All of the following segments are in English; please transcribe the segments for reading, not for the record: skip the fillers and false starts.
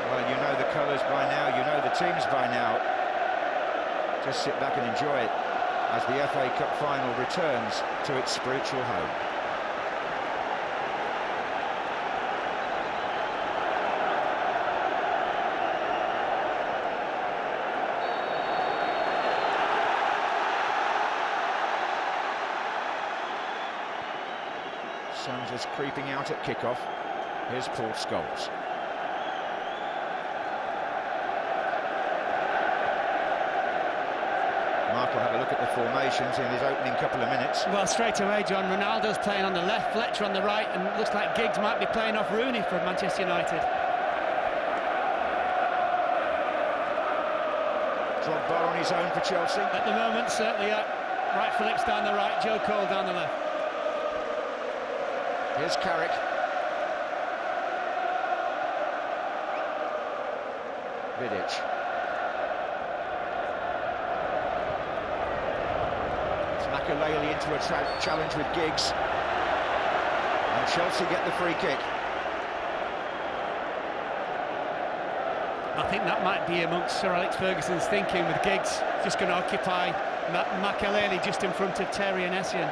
Well, you know the colours by now, you know the teams by now. Just sit back and enjoy it as the FA Cup final returns to its spiritual home. Suns is creeping out at kickoff. Here's Paul Scholes. Mark will have a look at the formations in his opening couple of minutes. Well, straight away, John, Ronaldo's playing on the left, Fletcher on the right, and it looks like Giggs might be playing off Rooney for Manchester United. Drogba on his own for Chelsea. At the moment, certainly, right Phillips down the right, Joe Cole down the left. Here's Carrick. Vidic. It's Makelele into a challenge with Giggs. And Chelsea get the free kick. I think that might be amongst Sir Alex Ferguson's thinking, with Giggs just going to occupy Makelele just in front of Terry and Essien.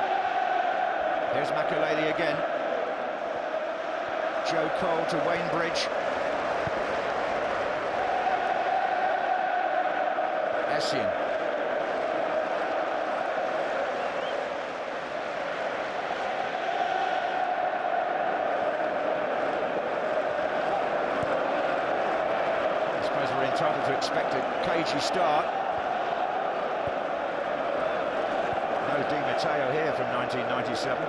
Here's Makelele again. Joe Cole to Wayne Bridge. Essien. I suppose we're entitled to expect a cagey start. No Di Matteo here from 1997.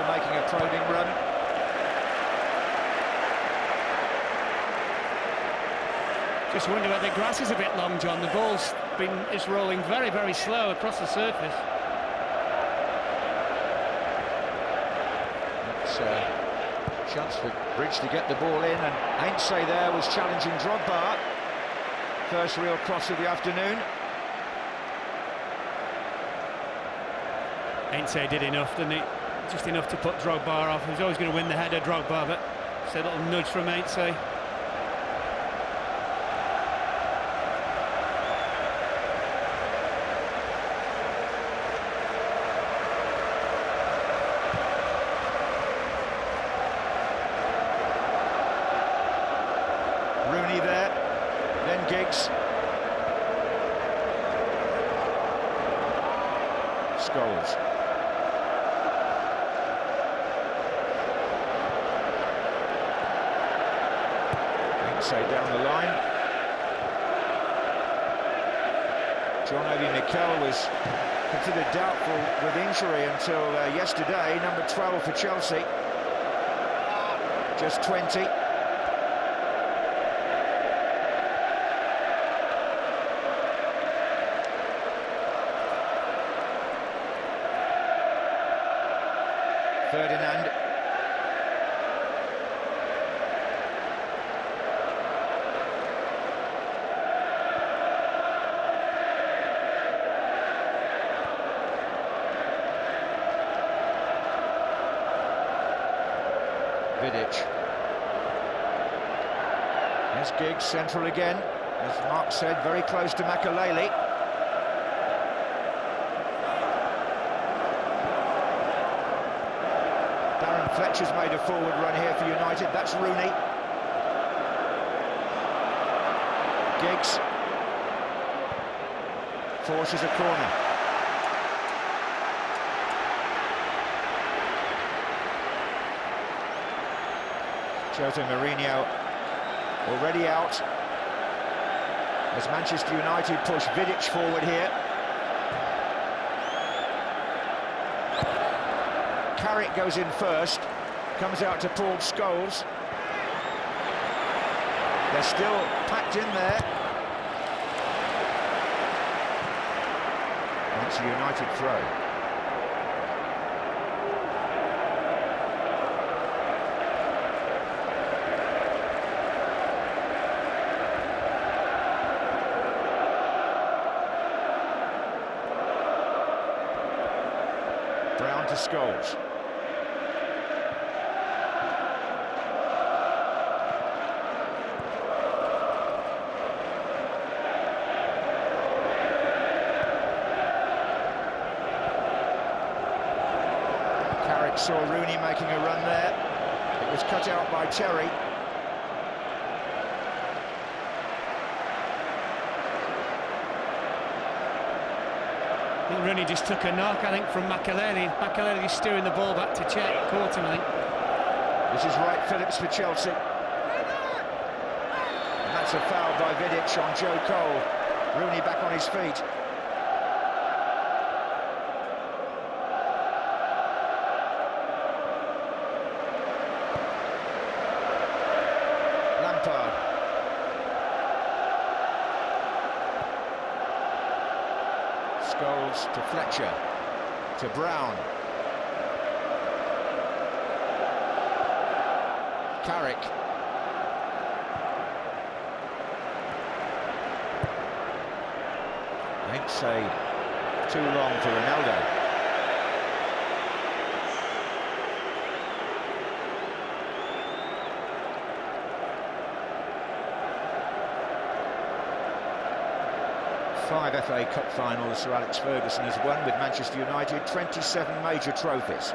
Making a probing run. Just wonder whether the grass is a bit long, John. The ball's is rolling very, very slow across the surface. It's a chance for Bridge to get the ball in, and Ainsley there was challenging Drogba. First real cross of the afternoon. Ainsley did enough, didn't he? Just enough to put Drogba off. He was always going to win the header, Drogba, but it's a little nudge from Ainsley. Rooney there, then Giggs. Scholes. Say down the line. John Obi Mikel was considered doubtful with injury until yesterday. Number 12 for Chelsea. Just 20. Ferdinand. Vidic. There's Giggs, central again. As Mark said, very close to Makelele. Darren Fletcher's made a forward run here for United. That's Rooney. Giggs. Forces a corner. Jose Mourinho already out as Manchester United push Vidic forward here. Carrick goes in first, comes out to Paul Scholes. They're still packed in there. And it's a United throw. Brown to Scholes. Carrick saw Rooney making a run there. It was cut out by Terry. I think Rooney just took a knock, I think, from Makelele. Makelele just steering the ball back to check, caught him, I think. This is Wright Phillips for Chelsea. And that's a foul by Vidic on Joe Cole. Rooney back on his feet. Lampard. Scholes to Fletcher, to Brown. Carrick. I'd say too long for Ronaldo. Five FA Cup finals Sir Alex Ferguson has won with Manchester United, 27 major trophies.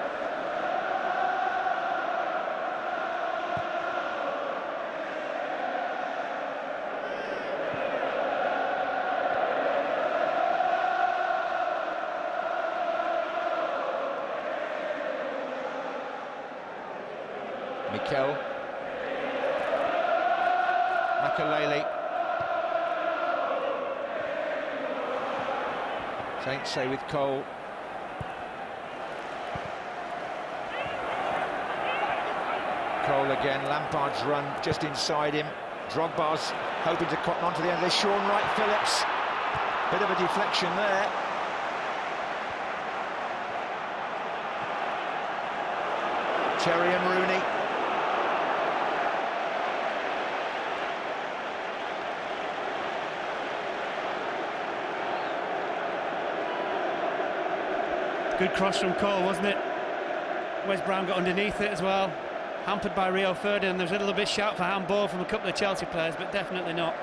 Mikel. Makelele. Saints say with Cole. Cole again, Lampard's run just inside him. Drogba's hoping to cotton onto the end of this. Sean Wright Phillips. Bit of a deflection there. Terry and Rooney. Good cross from Cole, wasn't it? Wes Brown got underneath it as well. Hampered by Rio Ferdinand. There was a little bit shout for handball from a couple of Chelsea players, but definitely not.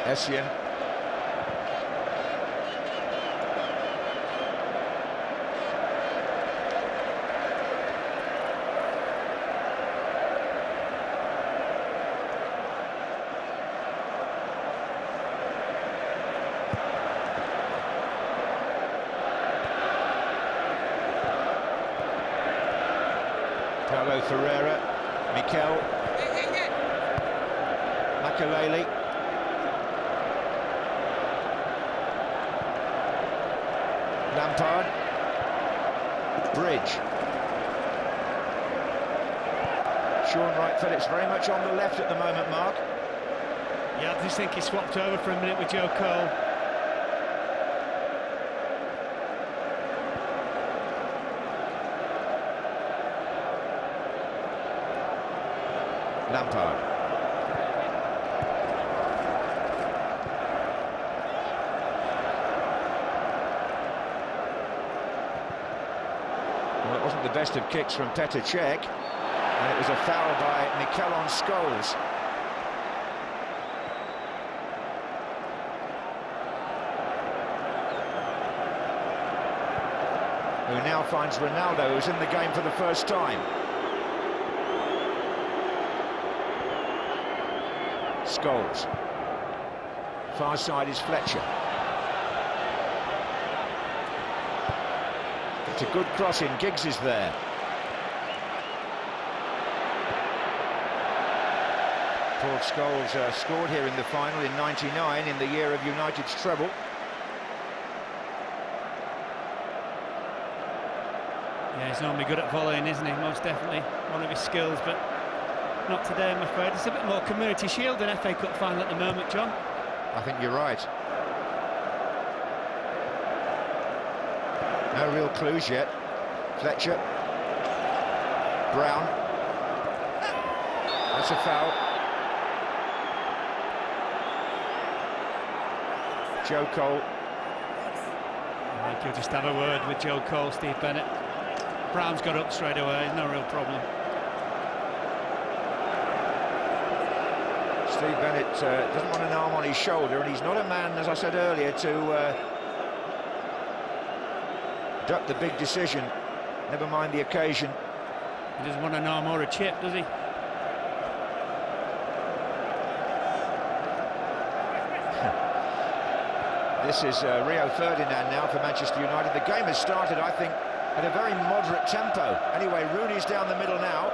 Essien. Paulo Ferreira, Mikel, Makelele, Lampard, Bridge. Sean Wright Phillips very much on the left at the moment, Mark. Yeah, I just think he swapped over for a minute with Joe Cole. Lampard. Well, it wasn't the best of kicks from Petr Cech, and it was a foul by Mikel on Scholes. Who now finds Ronaldo, who's in the game for the first time. Scholes. Far side is Fletcher. It's a good crossing, Giggs is there. Paul Scholes scored here in the final in '99, in the year of United's treble. Yeah, he's normally good at volleying, isn't he? Most definitely one of his skills, but not today, I'm afraid. It's a bit more Community Shield than FA Cup final at the moment, John. I think you're right. No real clues yet. Fletcher. Brown. That's a foul. Joe Cole. I think you'll just have a word with Joe Cole, Steve Bennett. Brown's got up straight away, no real problem. Steve Bennett doesn't want an arm on his shoulder, and he's not a man, as I said earlier, to duck the big decision, never mind the occasion. He doesn't want an arm or a chip, does he? This is Rio Ferdinand now for Manchester United. The game has started, I think, at a very moderate tempo. Anyway, Rooney's down the middle now.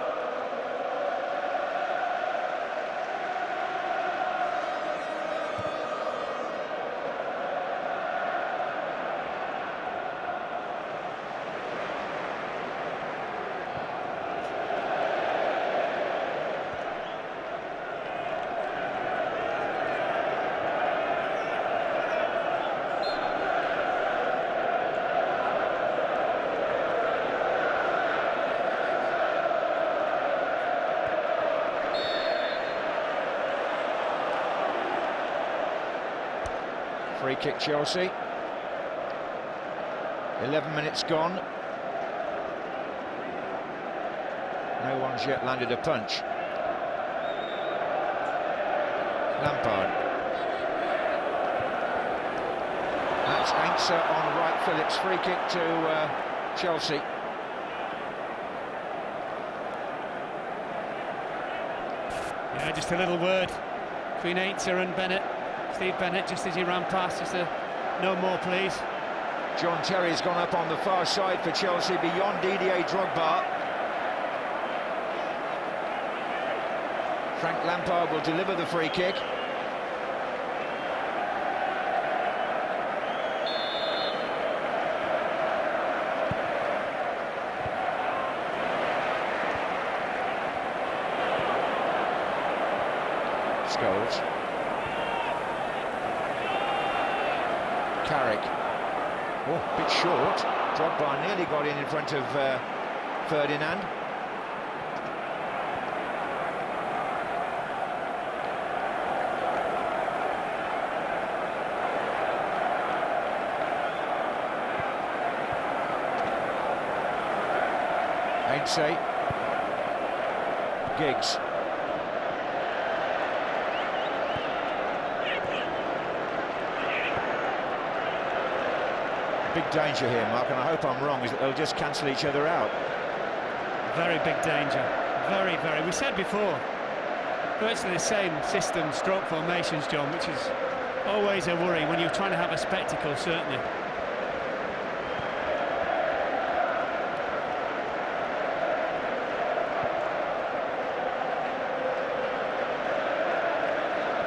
Free kick Chelsea. 11 minutes gone. No one's yet landed a punch. Lampard. That's Ainsa on right. Phillips. Free kick to Chelsea. Yeah, just a little word between Ainsa and Bennett. Steve Bennett, just as he ran past, just a no more, please. John Terry's gone up on the far side for Chelsea, beyond Didier Drogba. Frank Lampard will deliver the free kick. Scholes. Carrick. Oh, a bit short. Drogba nearly got in front of Ferdinand. Ainsa. Giggs. Big danger here, Mark, and I hope I'm wrong, is that they'll just cancel each other out. Very big danger. Very, very. We said before, virtually the same system, stroke formations, John, which is always a worry when you're trying to have a spectacle, certainly.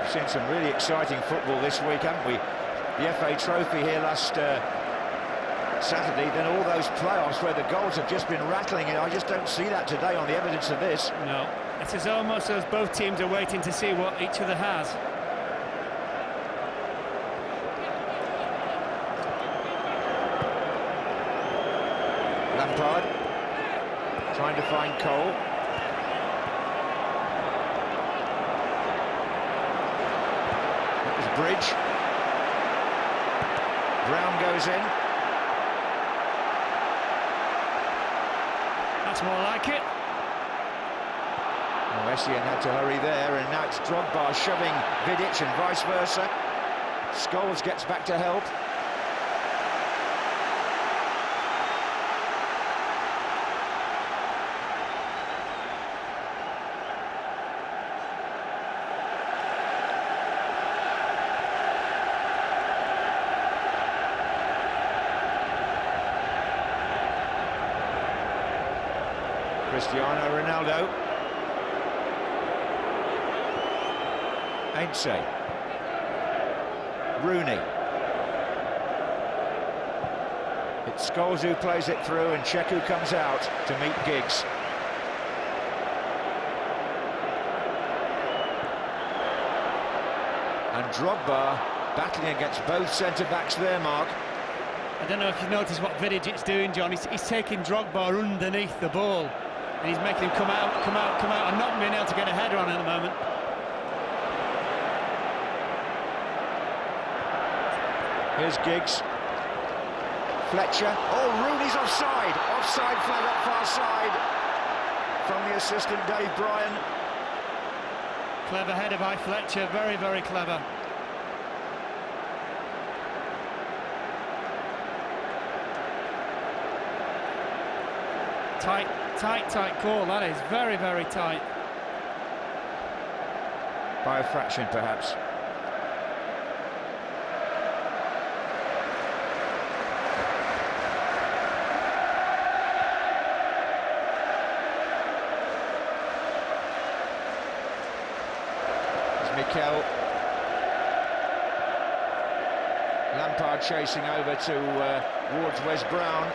We've seen some really exciting football this week, haven't we? The FA Trophy here last Saturday, then all those playoffs where the goals have just been rattling, and I just don't see that today on the evidence of this. No, it is almost as both teams are waiting to see what each other has. Lampard trying to find Cole. That was Bridge. Brown goes in. That's more like it. Well, Essien had to hurry there, and now it's Drogba shoving Vidic and vice versa. Scholes gets back to help. Cristiano Ronaldo. Ainsa. Rooney. It's Scholes who plays it through, and Cheku comes out to meet Giggs. And Drogba battling against both centre-backs there, Mark. I don't know if you've noticed what Vidic is doing, John. He's taking Drogba underneath the ball, and he's making him come out, and not being able to get a header on at the moment. Here's Giggs. Fletcher. Oh, Rooney's offside. Offside flag up far side from the assistant Dave Bryan. Clever header by Fletcher, very, very clever. Tight call, that is. Very, very tight. By a fraction, perhaps. Mikel. Lampard chasing over towards Wes Brown.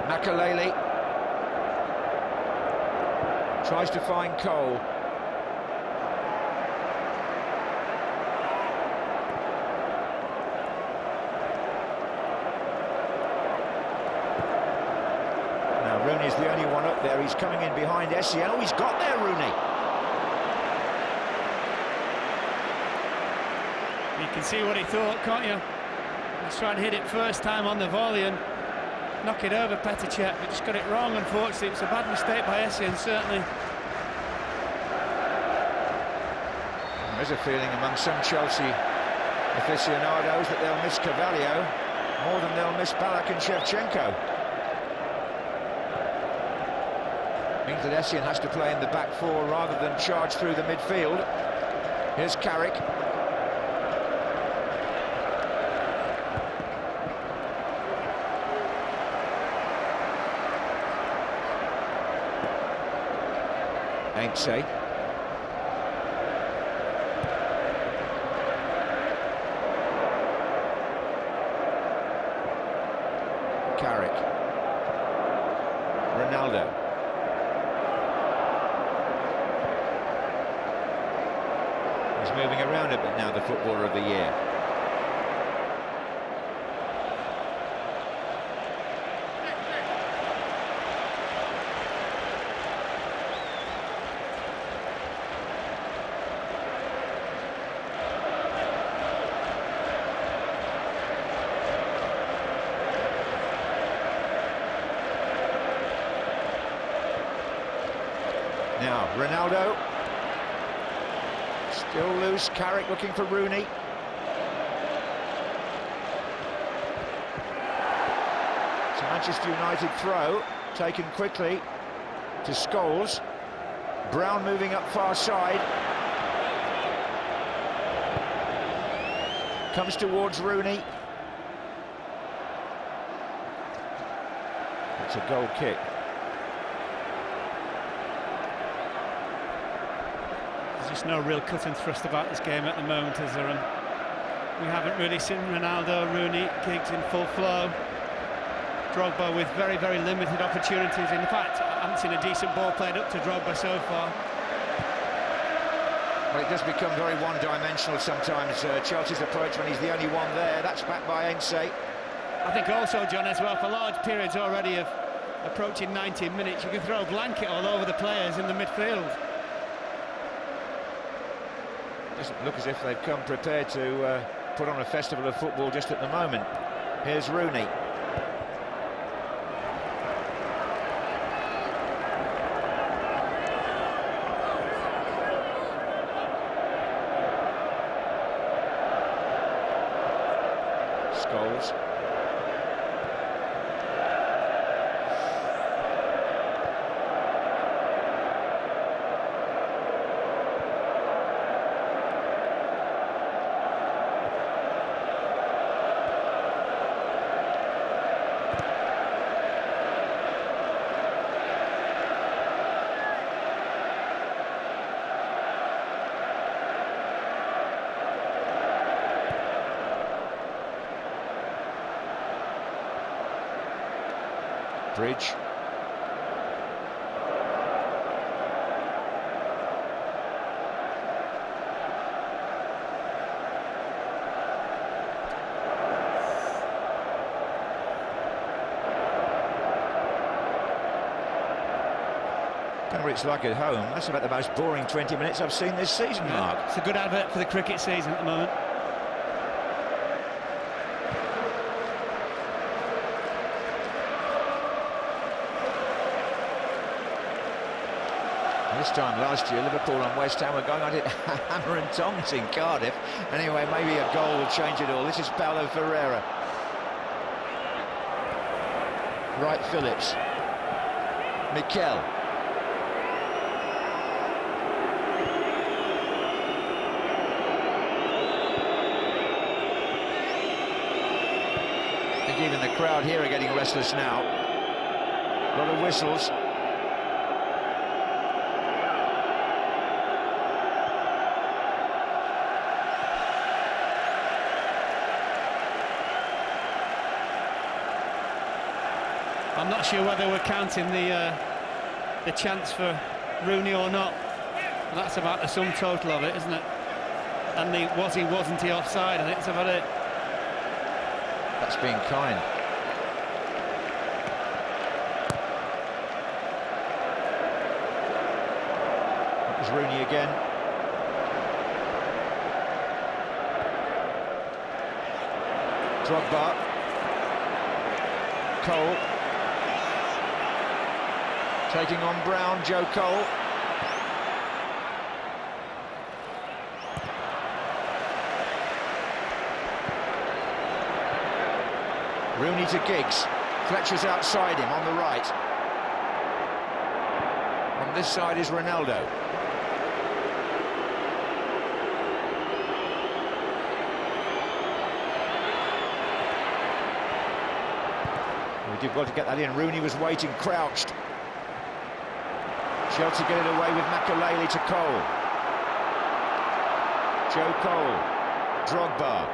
Makalele tries to find Cole. Rooney's the only one up there. He's coming in behind Essien. Oh, he's got there, Rooney. You can see what he thought, can't you? He's trying to hit it first time on the volley and knock it over Petr Cech, but just got it wrong, unfortunately. It's a bad mistake by Essien, certainly. There's a feeling among some Chelsea aficionados that they'll miss Carvalho more than they'll miss Ballack and Shevchenko. Means that Essien has to play in the back four rather than charge through the midfield. Here's Carrick. Ain't Carrick. Ronaldo. He's moving around a bit now, the footballer of the year. Now, Ronaldo. Still loose, Carrick looking for Rooney. It's a Manchester United throw, taken quickly to Scholes. Brown moving up far side. Comes towards Rooney. It's a goal kick. There's no real cut and thrust about this game at the moment, is there? And we haven't really seen Ronaldo, Rooney, Giggs in full flow. Drogba with very, very limited opportunities. In fact, I haven't seen a decent ball played up to Drogba so far. Well, it does become very one-dimensional sometimes, Chelsea's approach, when he's the only one there. That's backed by Ainse. I think also, John, as well, for large periods already of approaching 90 minutes, you can throw a blanket all over the players in the midfield. Doesn't look as if they've come prepared to put on a festival of football just at the moment. Here's Rooney. Scholes. Bridge. Don't know what it's like at home. That's about the most boring 20 minutes I've seen this season, Yeah, Mark. it's a good advert for the cricket season at the moment. This time last year, Liverpool and West Ham were going at it hammer and tongs in Cardiff. Anyway, maybe a goal will change it all. This is Paulo Ferreira. Wright Phillips. Mikel. I think even the crowd here are getting restless now. A lot of whistles. I'm not sure whether we're counting the chance for Rooney or not. And that's about the sum total of it, isn't it? And the wasn't he offside, I think that's about it. That's being kind. That was Rooney again. Drogba. Cole. Taking on Brown, Joe Cole. Rooney to Giggs. Fletcher's outside him on the right. On this side is Ronaldo. We did well to get that in. Rooney was waiting, crouched. Chelsea get it away with Makelele to Cole. Joe Cole. Drogba.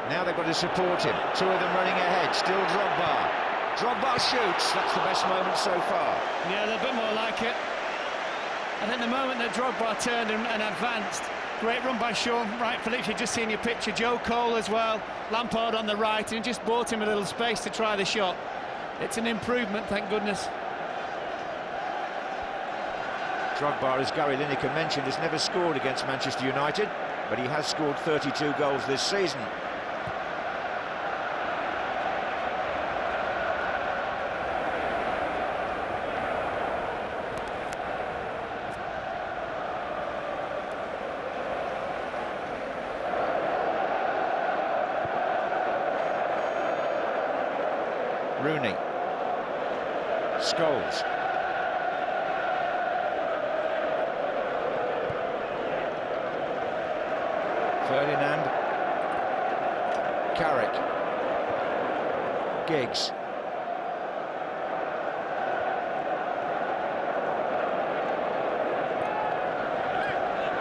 Now they've got to support him. Two of them running ahead. Still Drogba. Drogba shoots. That's the best moment so far. Yeah, they're a bit more like it. I think the moment that Drogba turned and advanced, great run by Shaw. Right, Phillips, you've just seen your picture. Joe Cole as well. Lampard on the right, and just bought him a little space to try the shot. It's an improvement, thank goodness. Drogba, as Gary Lineker mentioned, has never scored against Manchester United, but he has scored 32 goals this season. Rooney. Scholes. Ferdinand. Carrick. Giggs.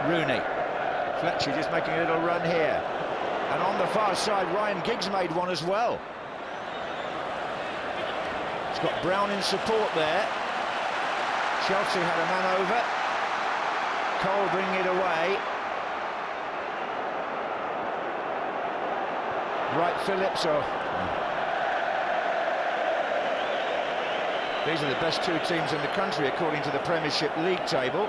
Rooney. Fletcher just making a little run here. And on the far side, Ryan Giggs made one as well. He's got Brown in support there. Chelsea had a man over. Cole bringing it away. Wright Phillips. These are the best two teams in the country according to the Premiership League table.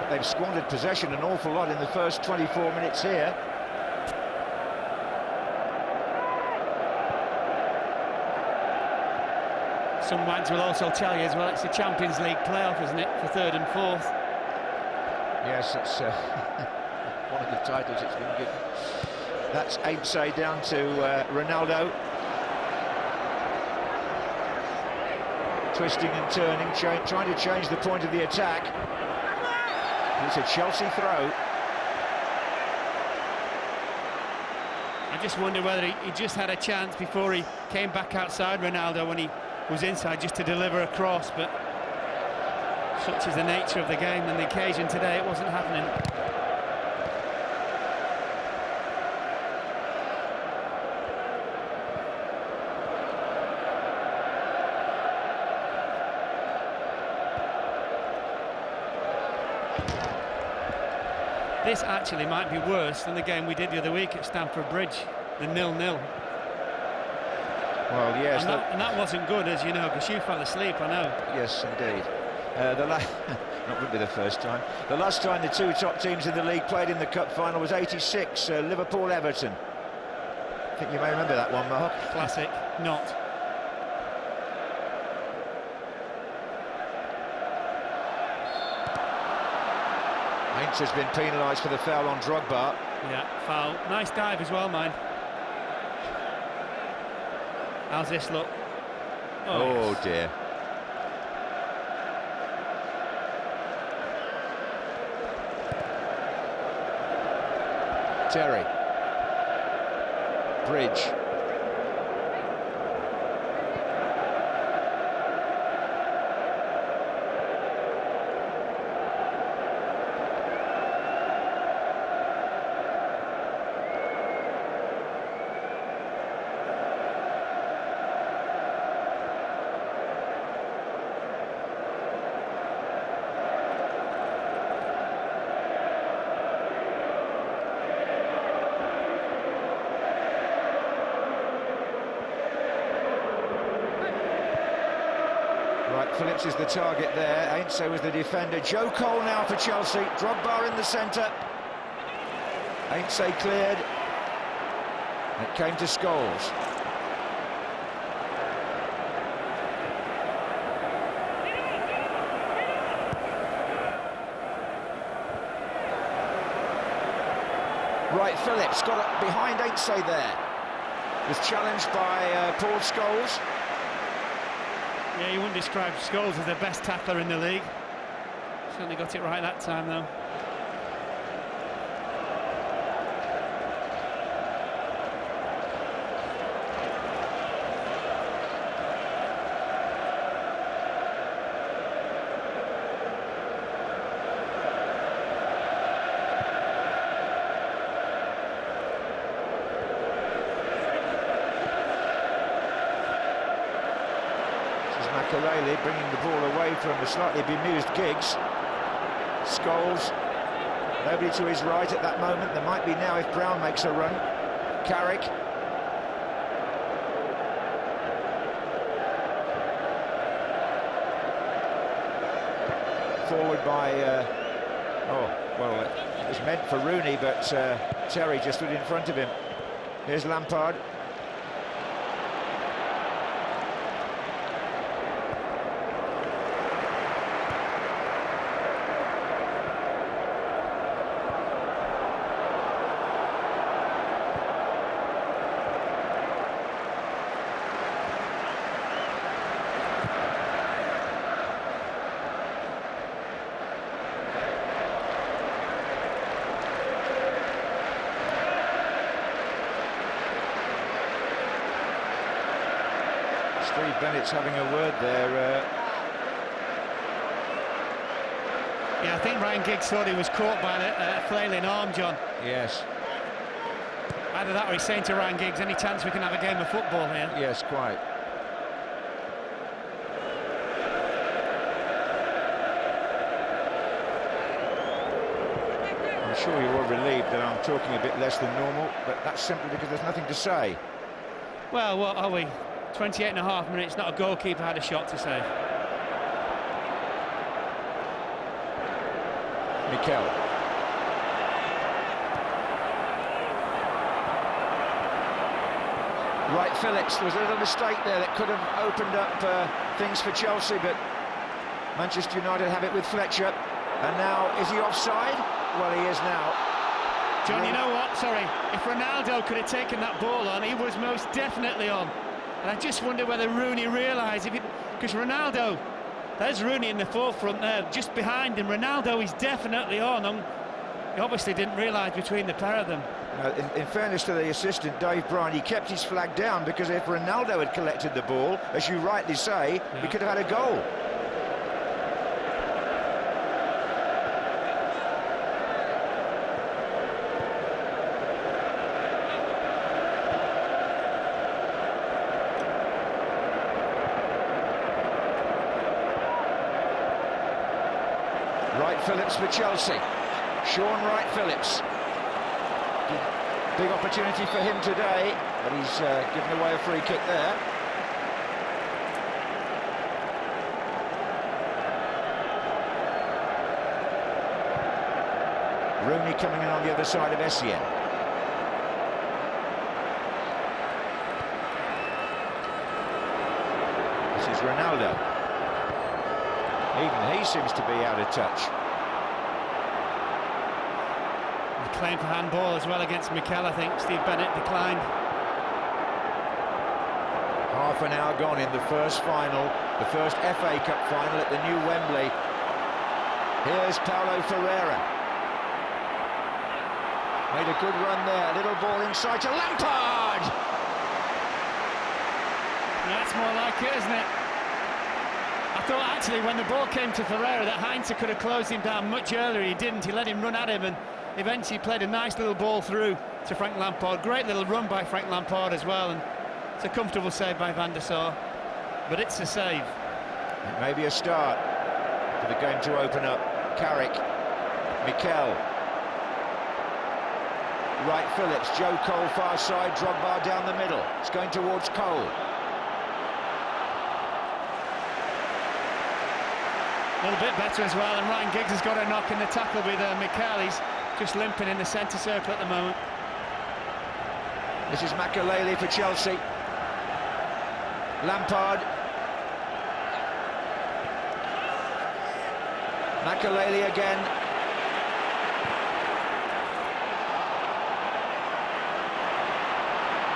They've squandered possession an awful lot in the first 24 minutes here. Some wags will also tell you as well, it's the Champions League playoff, isn't it, for third and fourth? Yes, that's one of the titles it's been given. That's Aibse down to Ronaldo. Twisting and turning, trying to change the point of the attack. It's a Chelsea throw. I just wonder whether he just had a chance before he came back outside Ronaldo when he was inside just to deliver a cross, but such is the nature of the game and the occasion today, it wasn't happening. This actually might be worse than the game we did the other week at Stamford Bridge, the 0-0. Well, yes. And that wasn't good, as you know, because you fell asleep, I know. Yes, indeed. Not would be the first time. The last time the two top teams in the league played in the cup final was '86, Liverpool-Everton. I think you may remember that one, Mark. Classic, not. Heinz has been penalised for the foul on Drogba. Yeah, foul. Nice dive as well, mine. How's this look? Oh yes. dear. Terry. Bridge. Phillips is the target there. Heinz was the defender. Joe Cole now for Chelsea. Drogba in the centre. Heinz cleared. It came to Scholes. Right, Phillips got up behind Heinz there. Was challenged by Paul Scholes. Yeah, you wouldn't describe Scholes as the best tackler in the league. Certainly got it right that time, though. Makelele bringing the ball away from the slightly bemused Giggs. Scholes, nobody to his right at that moment. There might be now if Brown makes a run. Carrick. Forward by, it was meant for Rooney, but Terry just stood in front of him. Here's Lampard. Steve Bennett's having a word there. Yeah, I think Ryan Giggs thought he was caught by a flailing arm, John. Yes. Either that or he's saying to Ryan Giggs, any chance we can have a game of football here? Yes, quite. I'm sure you're all relieved that I'm talking a bit less than normal, but that's simply because there's nothing to say. Well, what are we? 28 and a half minutes, not a goalkeeper had a shot to save. Mikel. Right, Phillips, there was a little mistake there that could have opened up things for Chelsea, but Manchester United have it with Fletcher. And now, is he offside? Well, he is now. John, you know what? Sorry, if Ronaldo could have taken that ball on, he was most definitely on. And I just wonder whether Rooney realised, because Ronaldo, there's Rooney in the forefront there, just behind him. Ronaldo is definitely on. He obviously didn't realise between the pair of them. In fairness to the assistant, Dave Bryan, he kept his flag down because if Ronaldo had collected the ball, as you rightly say, we could have had a goal. Wright Phillips for Chelsea. Sean Wright Phillips. Big opportunity for him today, but he's given away a free kick there. Rooney coming in on the other side of Essien. This is Ronaldo. Even he seems to be out of touch. A claim for handball as well against Mikel, I think. Steve Bennett declined. Half an hour gone in the first final, the first FA Cup final at the new Wembley. Here's Paulo Ferreira. Made a good run there, little ball inside to Lampard! That's more like it, isn't it? I thought actually when the ball came to Ferreira that Heinze could have closed him down much earlier. He didn't, he let him run at him and eventually played a nice little ball through to Frank Lampard. Great little run by Frank Lampard as well, and it's a comfortable save by Van der Sar, but it's a save. It may be a start for the game to open up. Carrick, Mikel. Right Phillips, Joe Cole far side, Drogba down the middle. It's going towards Cole. A little bit better as well, and Ryan Giggs has got a knock in the tackle with Mikel. He's just limping in the centre circle at the moment. This is Makelele for Chelsea. Lampard. Makelele again.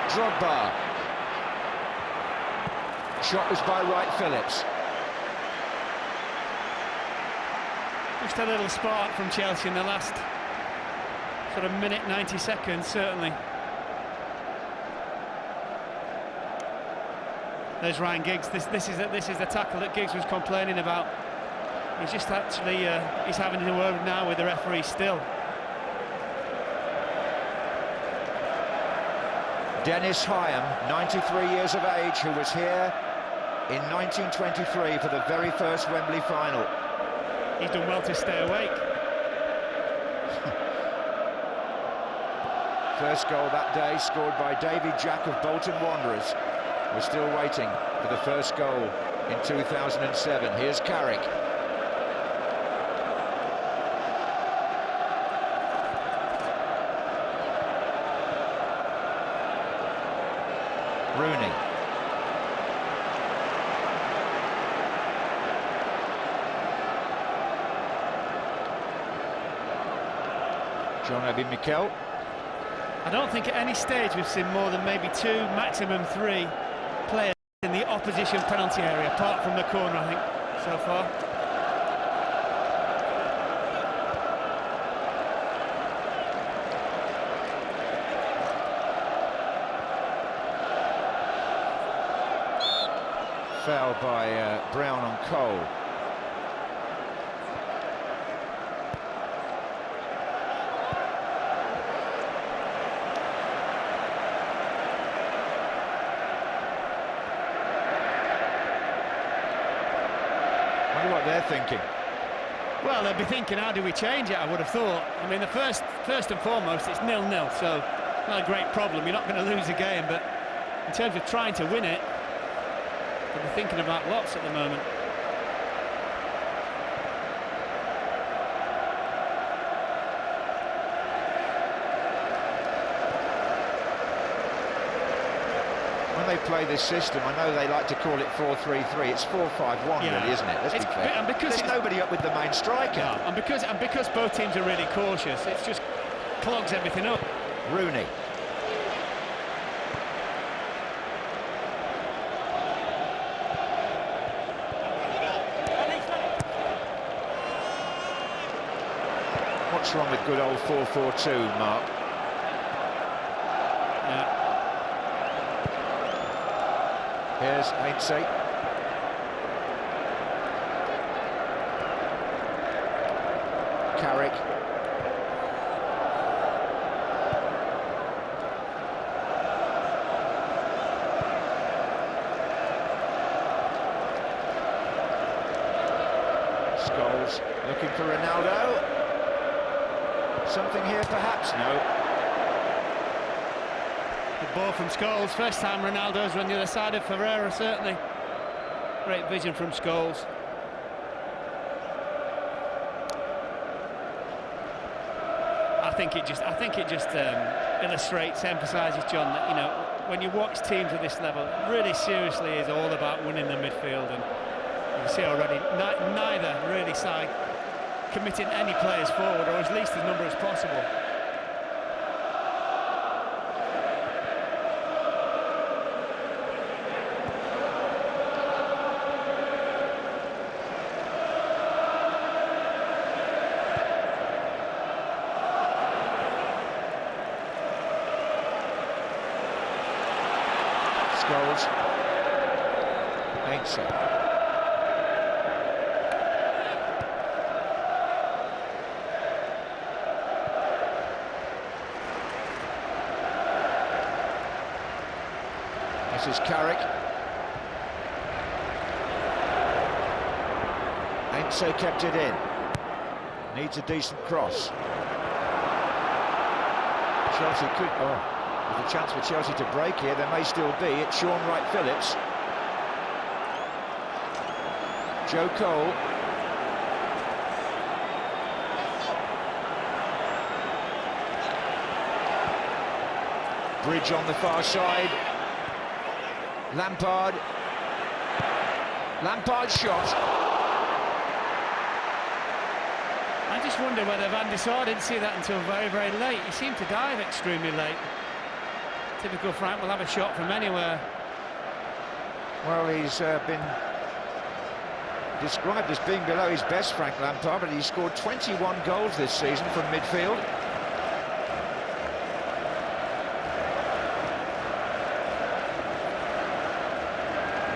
Drogba. Shot was by Wright Phillips. Just a little spark from Chelsea in the last sort of minute, 90 seconds, certainly. There's Ryan Giggs. This is the tackle that Giggs was complaining about. He's just actually he's having a word now with the referee still. Dennis Hyam, 93 years of age, who was here in 1923 for the very first Wembley final. He's done well to stay awake. First goal that day scored by David Jack of Bolton Wanderers. We're still waiting for the first goal in 2007. Here's Carrick. Rooney. John Obi Mikel. I don't think at any stage we've seen more than maybe 2, maximum 3 players in the opposition penalty area, apart from the corner, I think, so far. Foul by Brown on Cole. Wonder what they're thinking. Well, they'll be thinking, how do we change it, I would have thought. I mean, the first and foremost, it's 0-0, so not a great problem. You're not going to lose a game, but in terms of trying to win it, they'll be thinking about lots at the moment. When they play this system, I know they like to call it 4-3-3. It's 4-5-1, Yeah. really, isn't it? Let's be fair. And because there's nobody up with the main striker. No, and because both teams are really cautious, it just clogs everything up. Rooney. What's wrong with good old 4-4-2, Mark? Yeah. Here's Heinze. Carrick. Scholes looking for Ronaldo. Something here, perhaps? No. The ball from Scholes. First time Ronaldo's run the other side of Ferreira, certainly. Great vision from Scholes. think it just illustrates, emphasises, John, that, you know, when you watch teams at this level, it really seriously is all about winning the midfield, and you see already neither really side committing any players forward, or at least as number as possible. Goals. Ain't so. This is Carrick. Ain't so kept it in. Needs a decent cross. Chelsea could. Oh. There's a chance for Chelsea to break here. There may still be. It's Sean Wright-Phillips. Joe Cole. Bridge on the far side. Lampard. Lampard's shot. I just wonder whether Van der Sar didn't see that until very, very late. He seemed to dive extremely late. Typical Frank will have a shot from anywhere. Well, he's been described as being below his best, Frank Lampard, but he's scored 21 goals this season from midfield.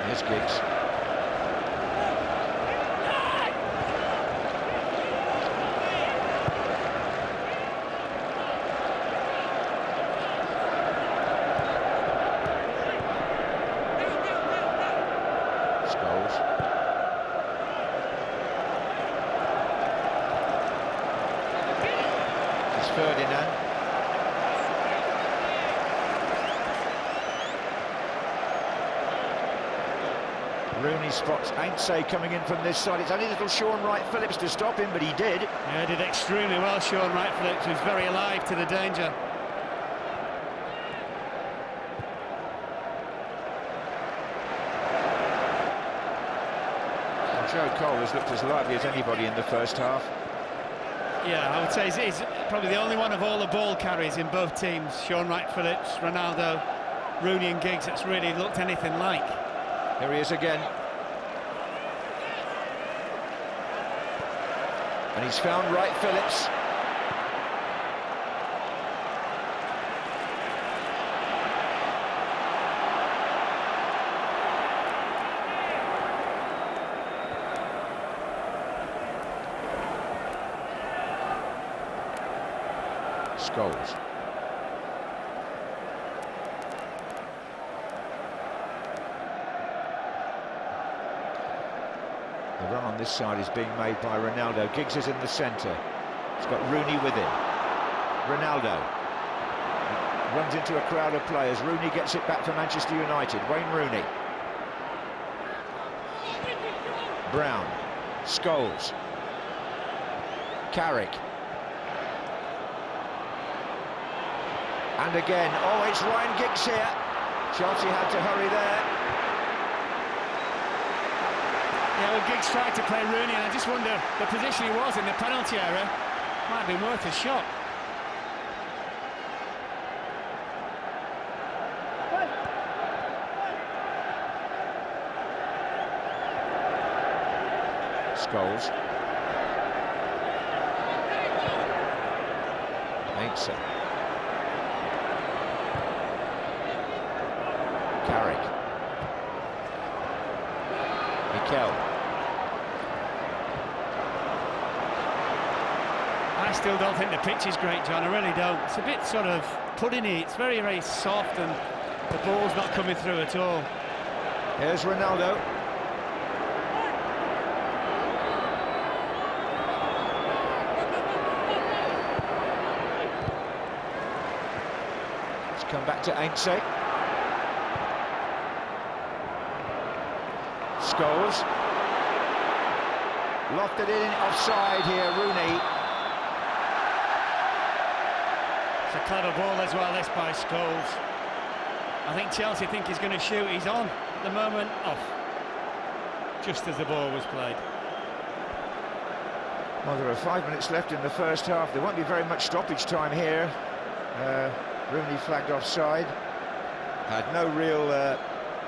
Here's Giggs. Ferdinand. Rooney spots Ainsley coming in from this side. It's only little Sean Wright-Phillips to stop him, but he did. Yeah, did extremely well, Sean Wright-Phillips, who's very alive to the danger. Joe Cole has looked as lively as anybody in the first half. Yeah, I would say he's probably the only one of all the ball carries in both teams. Sean Wright-Phillips, Ronaldo, Rooney and Giggs, that's really looked anything like. Here he is again. And he's found Wright-Phillips. Scholes. The run on this side is being made by Ronaldo. Giggs is in the centre. He's got Rooney with him. Ronaldo runs into a crowd of players. Rooney gets it back for Manchester United. Wayne Rooney. Brown. Scholes. Carrick. And again, oh, it's Ryan Giggs here. Chelsea had to hurry there. Yeah, well, Giggs tried to play Rooney, and I just wonder, the position he was in the penalty area might have been worth a shot. Scholes. Ainsley. Carrick. Mikel. I still don't think the pitch is great, John, I really don't. It's a bit sort of puddingy, it's very, very soft, and the ball's not coming through at all. Here's Ronaldo. Let's come back to Ainsley. Scholes. Lofted in, offside here, Rooney. It's a clever ball as well, this by Scholes. I think Chelsea think he's going to shoot. He's on at the moment, off. Just as the ball was played. Well, there are 5 minutes left in the first half. There won't be very much stoppage time here. Rooney flagged offside. Had no real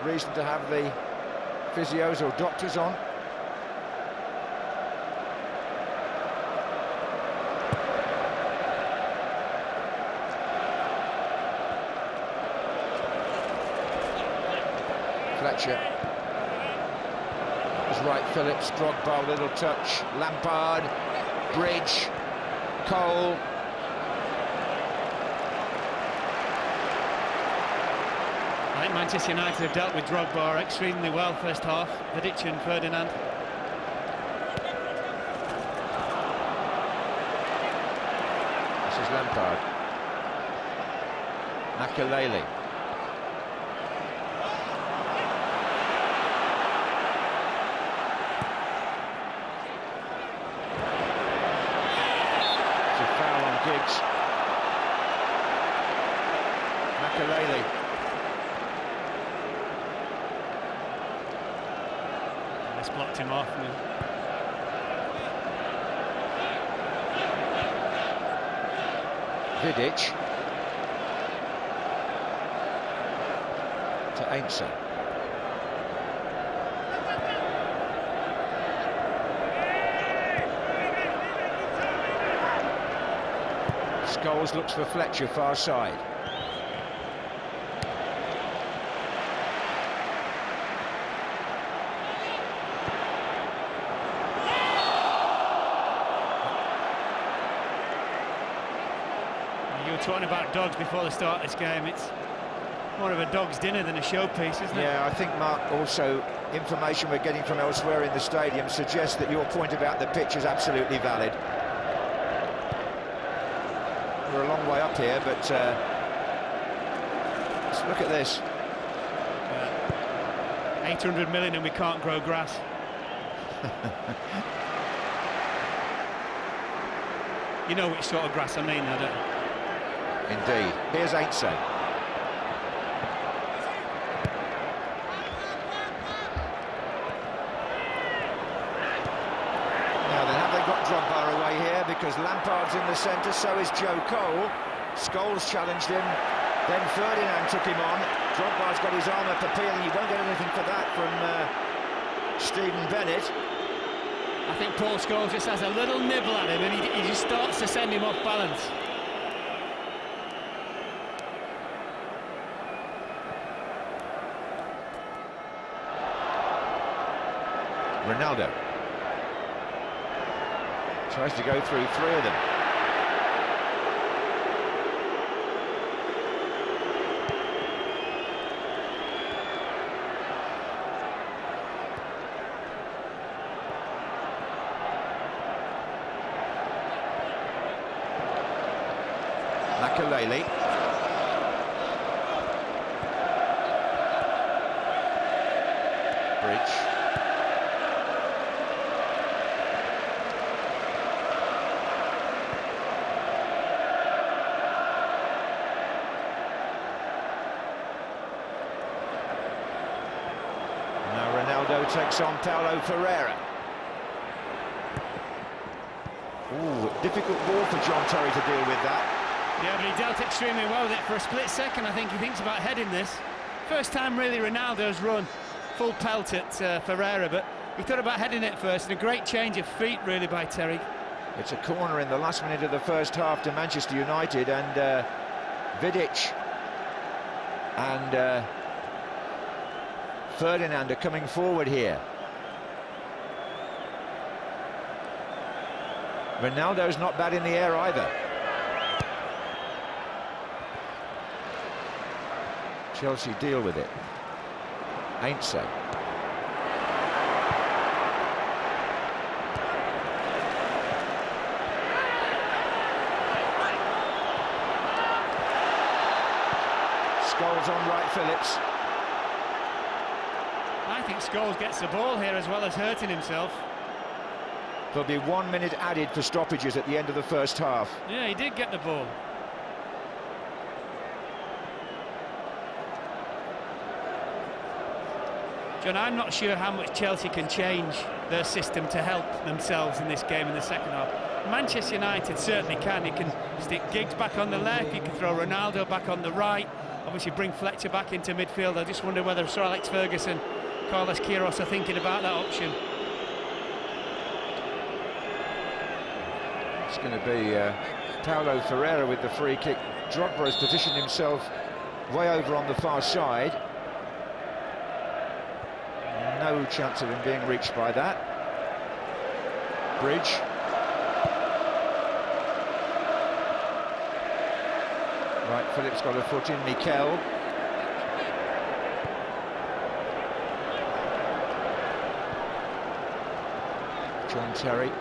reason to have the physios or doctors on. Fletcher. That was right, Phillips, Drogba, little touch, Lampard, Bridge, Cole. I think Manchester United have dealt with Drogba extremely well first half. Vidic and Ferdinand. This is Lampard. Makelele. Giggs. Makelele. This blocked him off. Vidic. To Ainsley. Scholes looks for Fletcher, far side. You were talking about dogs before the start of this game. It's more of a dog's dinner than a showpiece, isn't it? Yeah, I think, Mark, also information we're getting from elsewhere in the stadium suggests that your point about the pitch is absolutely valid. We're a long way up here, but let's look at this. 800 million and we can't grow grass. You know which sort of grass I mean, though, don't you? Indeed. Here's Ainsley. Now then, have they got Drogba away here? Because Lampard's in the centre, so is Joe Cole. Scholes challenged him, then Ferdinand took him on. Drogba's got his arm up appealing. You won't get anything for that from Stephen Bennett. I think Paul Scholes just has a little nibble at him and he just starts to send him off balance. Ronaldo tries to go through three of them. Makelele. Bridge. Takes on Paulo Ferreira. Ooh, difficult ball for John Terry to deal with that. Yeah, but he dealt extremely well with it. For a split second, I think he thinks about heading this. First time, really, Ronaldo's run full pelt at Ferreira, but he thought about heading it first, and a great change of feet, really, by Terry. It's a corner in the last minute of the first half to Manchester United, and Vidic and Ferdinand are coming forward here. Ronaldo's not bad in the air either. Chelsea deal with it. Ain't so. Scholes on right, Phillips. I think Scholes gets the ball here as well as hurting himself. There'll be 1 minute added for stoppages at the end of the first half. Yeah, he did get the ball. John, I'm not sure how much Chelsea can change their system to help themselves in this game in the second half. Manchester United certainly can. You can stick Giggs back on the left, you can throw Ronaldo back on the right, obviously bring Fletcher back into midfield. I just wonder whether Sir Alex Ferguson, Carlos Queiroz are thinking about that option. It's going to be Paulo Ferreira with the free kick. Drogba has positioned himself way over on the far side. No chance of him being reached by that. Bridge. Right, Phillips got a foot in. Mikel. John Terry.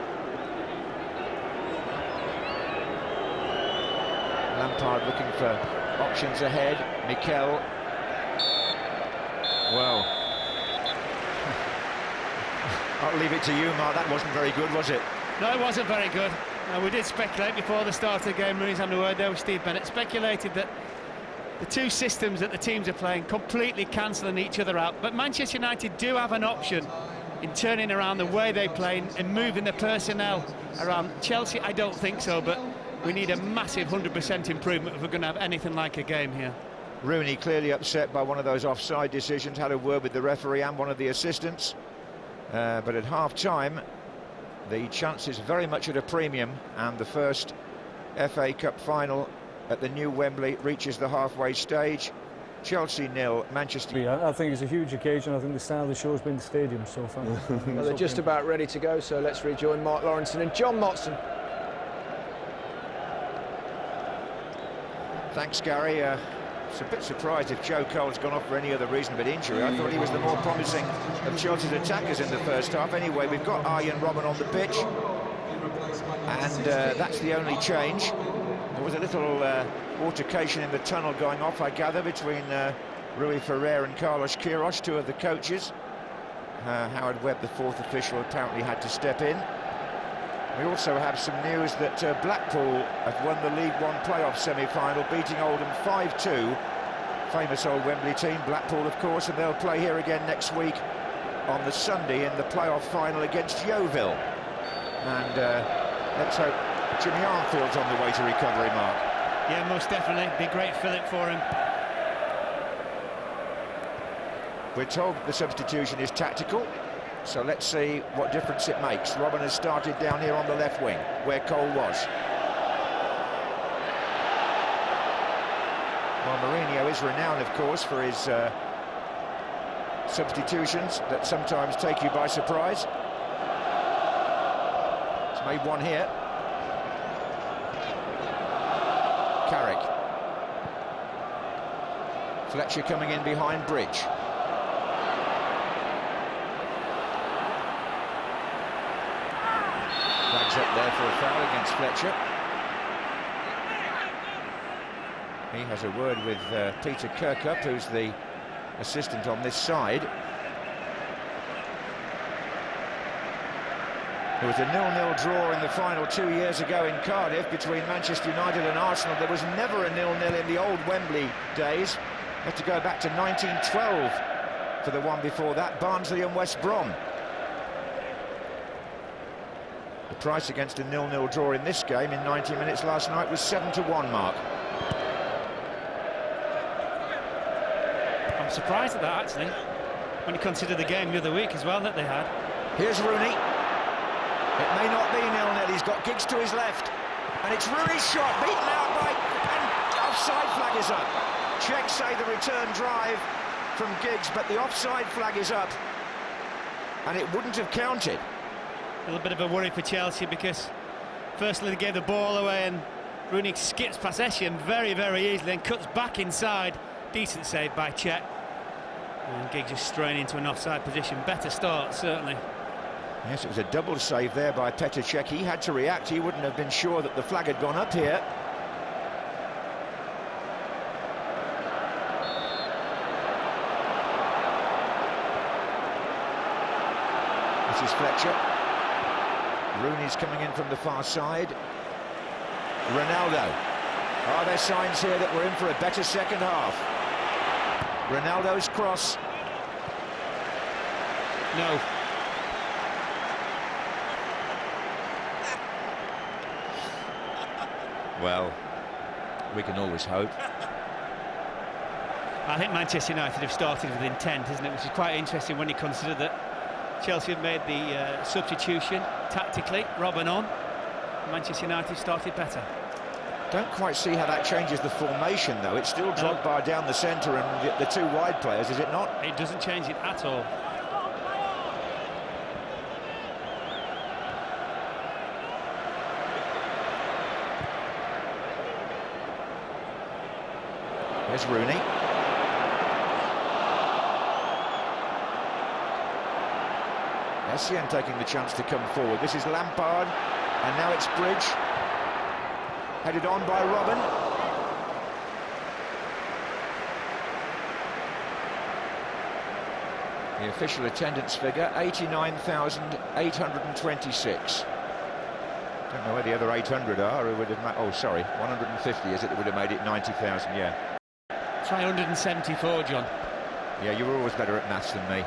Lampard looking for options ahead. Mikel. Well, I'll leave it to you, Mark. That wasn't very good, was it? No, it wasn't very good. We did speculate before the start of the game. Rooney's having a word there with Steve Bennett. Speculated that the two systems that the teams are playing completely cancelling each other out. But Manchester United do have an option in turning around the way they play and moving the personnel around. Chelsea, I don't think so, but we need a massive 100% improvement if we're going to have anything like a game here. Rooney clearly upset by one of those offside decisions, had a word with the referee and one of the assistants. But at half-time, the chance is very much at a premium, and the first FA Cup final at the new Wembley reaches the halfway stage. Chelsea 0, Manchester... I think it's a huge occasion. I think the style of the show has been the stadium so far. Well, they're just about ready to go, so let's rejoin Mark Lawrenson and John Motson. Thanks, Gary. It's a bit surprised if Joe Cole's gone off for any other reason but injury. I thought he was the more promising of Chelsea's attackers in the first half. Anyway, we've got Arjen Robben on the pitch, and that's the only change. There was a little altercation in the tunnel going off, I gather, between Rui Ferrer and Carlos Queiroz, two of the coaches. Howard Webb, the fourth official, apparently had to step in. We also have some news that Blackpool have won the League One playoff semi-final, beating Oldham 5-2. Famous old Wembley team, Blackpool, of course, and they'll play here again next week on the Sunday in the playoff final against Yeovil. And let's hope Jimmy Armfield's on the way to recovery, Mark. Yeah, most definitely. Be a great fillip for him. We're told the substitution is tactical, so let's see what difference it makes. Robben has started down here on the left wing, where Cole was. Well, Mourinho is renowned, of course, for his substitutions that sometimes take you by surprise. He's made one here. Carrick. Fletcher coming in behind Bridge. Flags up there for a foul against Fletcher. He has a word with Peter Kirkup, who's the assistant on this side. There was a 0-0 draw in the final 2 years ago in Cardiff between Manchester United and Arsenal. There was never a 0-0 in the old Wembley days. You have to go back to 1912 for the one before that, Barnsley and West Brom. The price against a 0-0 draw in this game in 90 minutes last night was 7-1, Mark. I'm surprised at that, actually, when you consider the game the other week as well that they had. Here's Rooney. It may not be 0-0. He's got Giggs to his left, and it's Rooney's shot, beaten out by, and offside flag is up. Czechs say the return drive from Giggs, but the offside flag is up, and it wouldn't have counted. A little bit of a worry for Chelsea, because firstly they gave the ball away and Rooney skips past Essien very, very easily and cuts back inside. Decent save by Czech. And Giggs just straying into an offside position. Better start, certainly. Yes, it was a double save there by Petr Cech. He had to react. He wouldn't have been sure that the flag had gone up here. This is Fletcher. Rooney's coming in from the far side. Ronaldo. Are there signs here that we're in for a better second half? Ronaldo's cross. No. Well, we can always hope. I think Manchester United have started with intent, isn't it? Which is quite interesting when you consider that Chelsea have made the substitution tactically. Robben on. Manchester United started better. Don't quite see how that changes the formation, though. It's still Drogba down the centre and the two wide players, is it not? It doesn't change it at all. There's Rooney. Essien taking the chance to come forward. This is Lampard, and now it's Bridge. Headed on by Robben. The official attendance figure, 89,826. Don't know where the other 800 are. Who would have oh, sorry, 150 is it? That would have made it 90,000, yeah. Try 174, John. Yeah, you were always better at maths than me.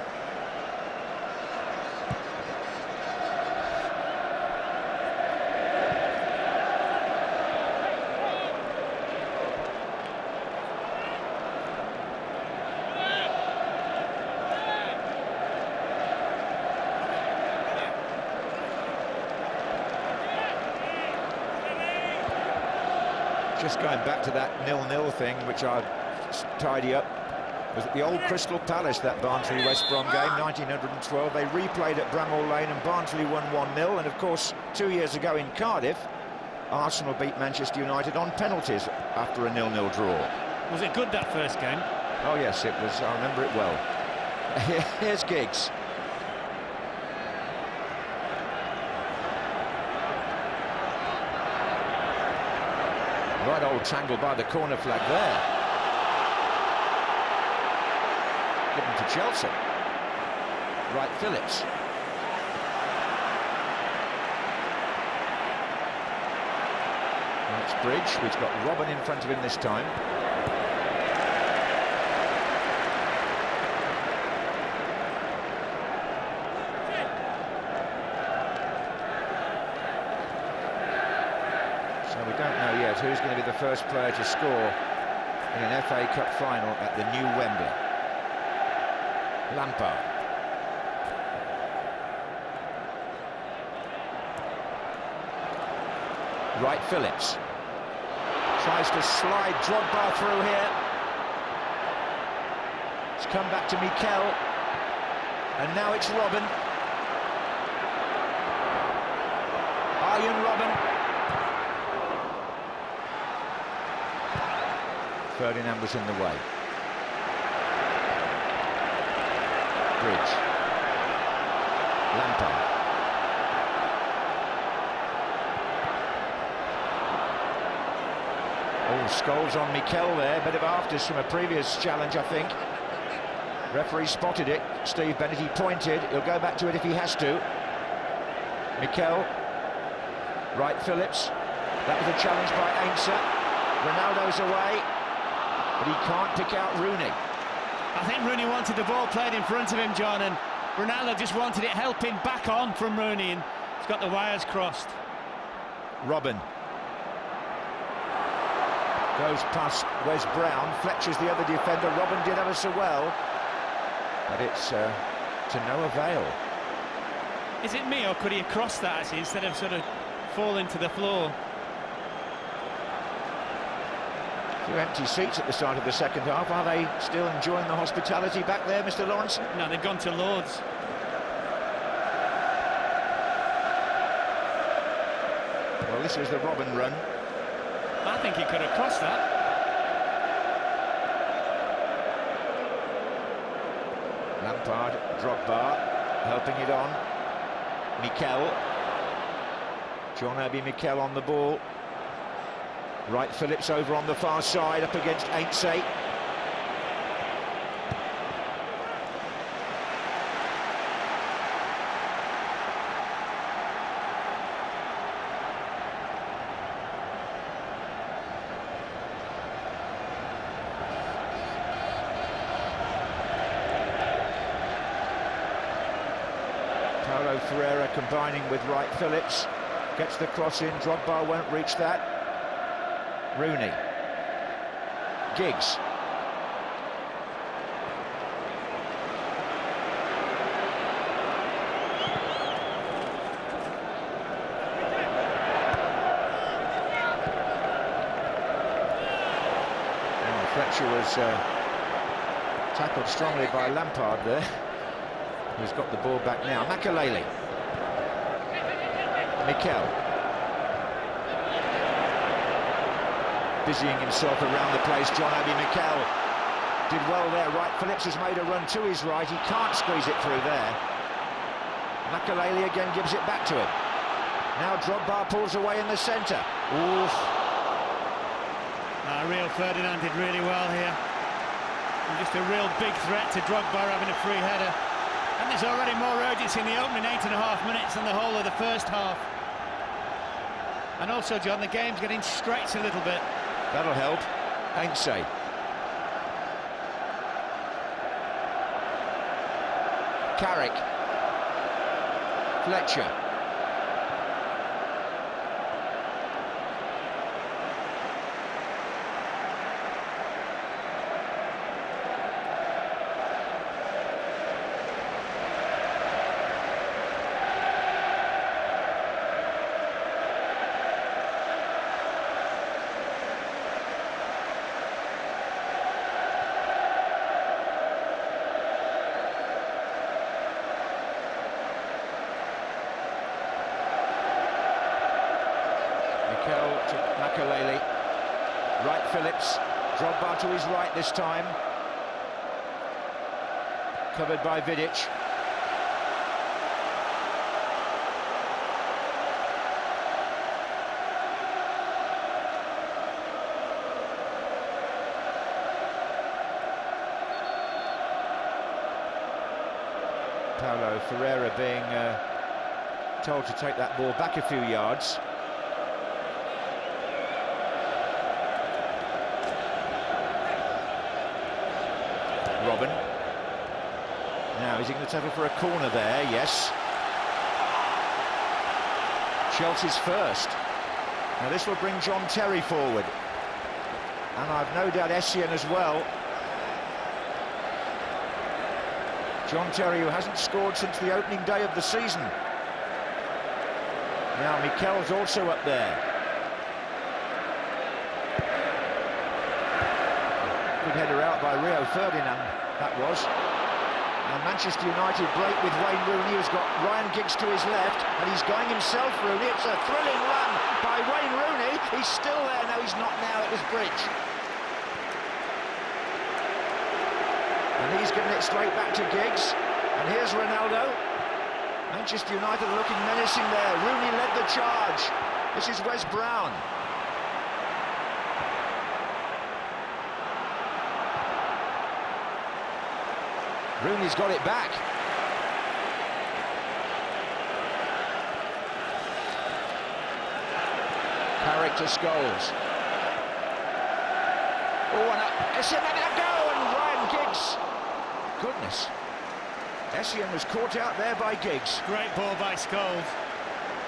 Just going back to that 0-0 thing, which I'll tidy up, was at the old Crystal Palace, that Barnsley-West Brom game, 1912. They replayed at Bramall Lane and Barnsley won 1-0. And of course, 2 years ago in Cardiff, Arsenal beat Manchester United on penalties after a 0-0 draw. Was it good, that first game? Oh yes, it was. I remember it well. Here's Giggs. Right old tangle by the corner flag there. Given to Chelsea. Right, Phillips. And it's Bridge, who's got Robben in front of him this time. We don't know yet who's going to be the first player to score in an FA Cup final at the new Wembley. Lampard. Right, Phillips. Tries to slide Drogba through here. It's come back to Mikel. And now it's Robben. Arjen Robben. Ferdinand was in the way. Bridge. Lampard. Oh, Scholes on Mikel there. Bit of afters from a previous challenge, I think. Referee spotted it. Steve Bennett, he pointed. He'll go back to it if he has to. Mikel. Right, Phillips. That was a challenge by Ainsa. Ronaldo's away. But he can't pick out Rooney. I think Rooney wanted the ball played in front of him, John, and Ronaldo just wanted it helping back on from Rooney, and he's got the wires crossed. Robben. Goes past Wes Brown, Fletcher's the other defender. Robben did ever so well, but it's to no avail. Is it me, or could he have crossed that actually, instead of sort of falling to the floor? A few empty seats at the start of the second half. Are they still enjoying the hospitality back there, Mr. Lawrence? No, they've gone to Lord's. Well, this is the Robben run. I think he could have crossed that. Lampard, Drogba, helping it on. Mikel. John Obi Mikel on the ball. Right, Phillips over on the far side, up against Ainsa. Paulo Ferreira combining with Wright Phillips. Gets the cross in, Drogba won't reach that. Rooney. Giggs. Fletcher was tackled strongly by Lampard there, who's got the ball back now. Makelele. Mikel. Busying himself around the place. John Obi Mikel did well there. Wright Phillips has made a run to his right. He can't squeeze it through there. Makelele again gives it back to him. Now Drogba pulls away in the centre. Oof. Rio Ferdinand did really well here. And just a real big threat to Drogba having a free header. And there's already more urgency in the opening 8.5 minutes than the whole of the first half. And also, John, the game's getting stretched a little bit. That'll help. Ainsley. Carrick. Fletcher. To Makelele. Wright Phillips. Drogba to his right this time. Covered by Vidic. Paulo Ferreira being told to take that ball back a few yards. Robin. Now, is he going to settle for a corner there? Yes. Chelsea's first. Now, this will bring John Terry forward. And I've no doubt Essien as well. John Terry, who hasn't scored since the opening day of the season. Now, Mikel's also up there. Good header out by Rio Ferdinand, that was. And Manchester United break with Wayne Rooney, who's got Ryan Giggs to his left, and he's going himself, Rooney. It's a thrilling run by Wayne Rooney. He's still there. No, he's not now. It was Bridge. And he's giving it straight back to Giggs. And here's Ronaldo. Manchester United are looking menacing there. Rooney led the charge. This is Wes Brown. Rooney's got it back. Carrick to Scholes. Oh, and Essien let that go, and Ryan Giggs. Goodness. Essien was caught out there by Giggs. Great ball by Scholes.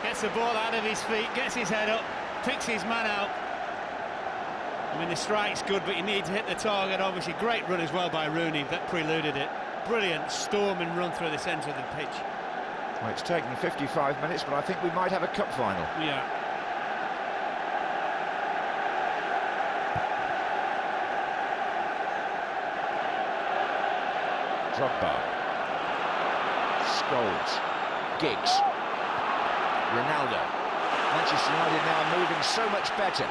Gets the ball out of his feet, gets his head up, picks his man out. I mean, the strike's good, but you need to hit the target, obviously. Great run as well by Rooney, that preluded it. Brilliant storming run through the centre of the pitch. Well, it's taken 55 minutes, but I think we might have a cup final. Yeah. Drogba. Scholes. Giggs. Ronaldo. Manchester United now moving so much better.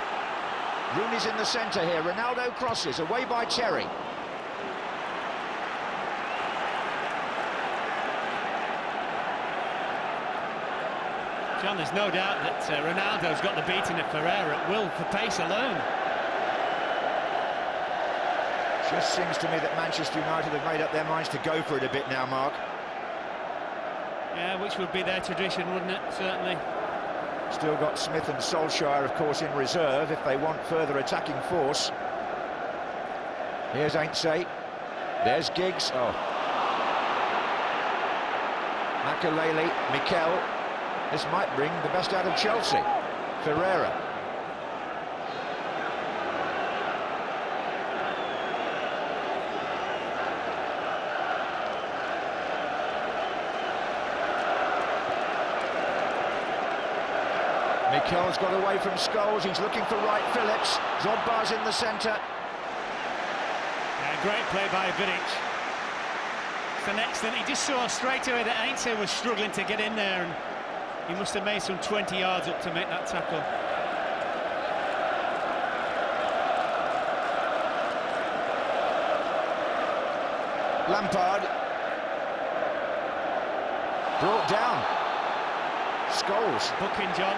Rooney's in the centre here. Ronaldo crosses, away by Terry. John, there's no doubt that Ronaldo's got the beating of Ferreira at will for pace alone. Just seems to me that Manchester United have made up their minds to go for it a bit now, Mark. Yeah, which would be their tradition, wouldn't it? Certainly. Still got Smith and Solskjaer, of course, in reserve if they want further attacking force. Here's Ainsley. There's Giggs. Oh. Makelele, Mikel. This might bring the best out of Chelsea. Ferreira. Mikel's got away from Scholes. He's looking for Wright Phillips. Drogba's in the centre. Yeah, great play by Vidic. It's an excellent. He just saw straight away that Ainsley was struggling to get in there, and he must have made some 20 yards up to make that tackle. Lampard. Brought down. Scholes. Booking, John.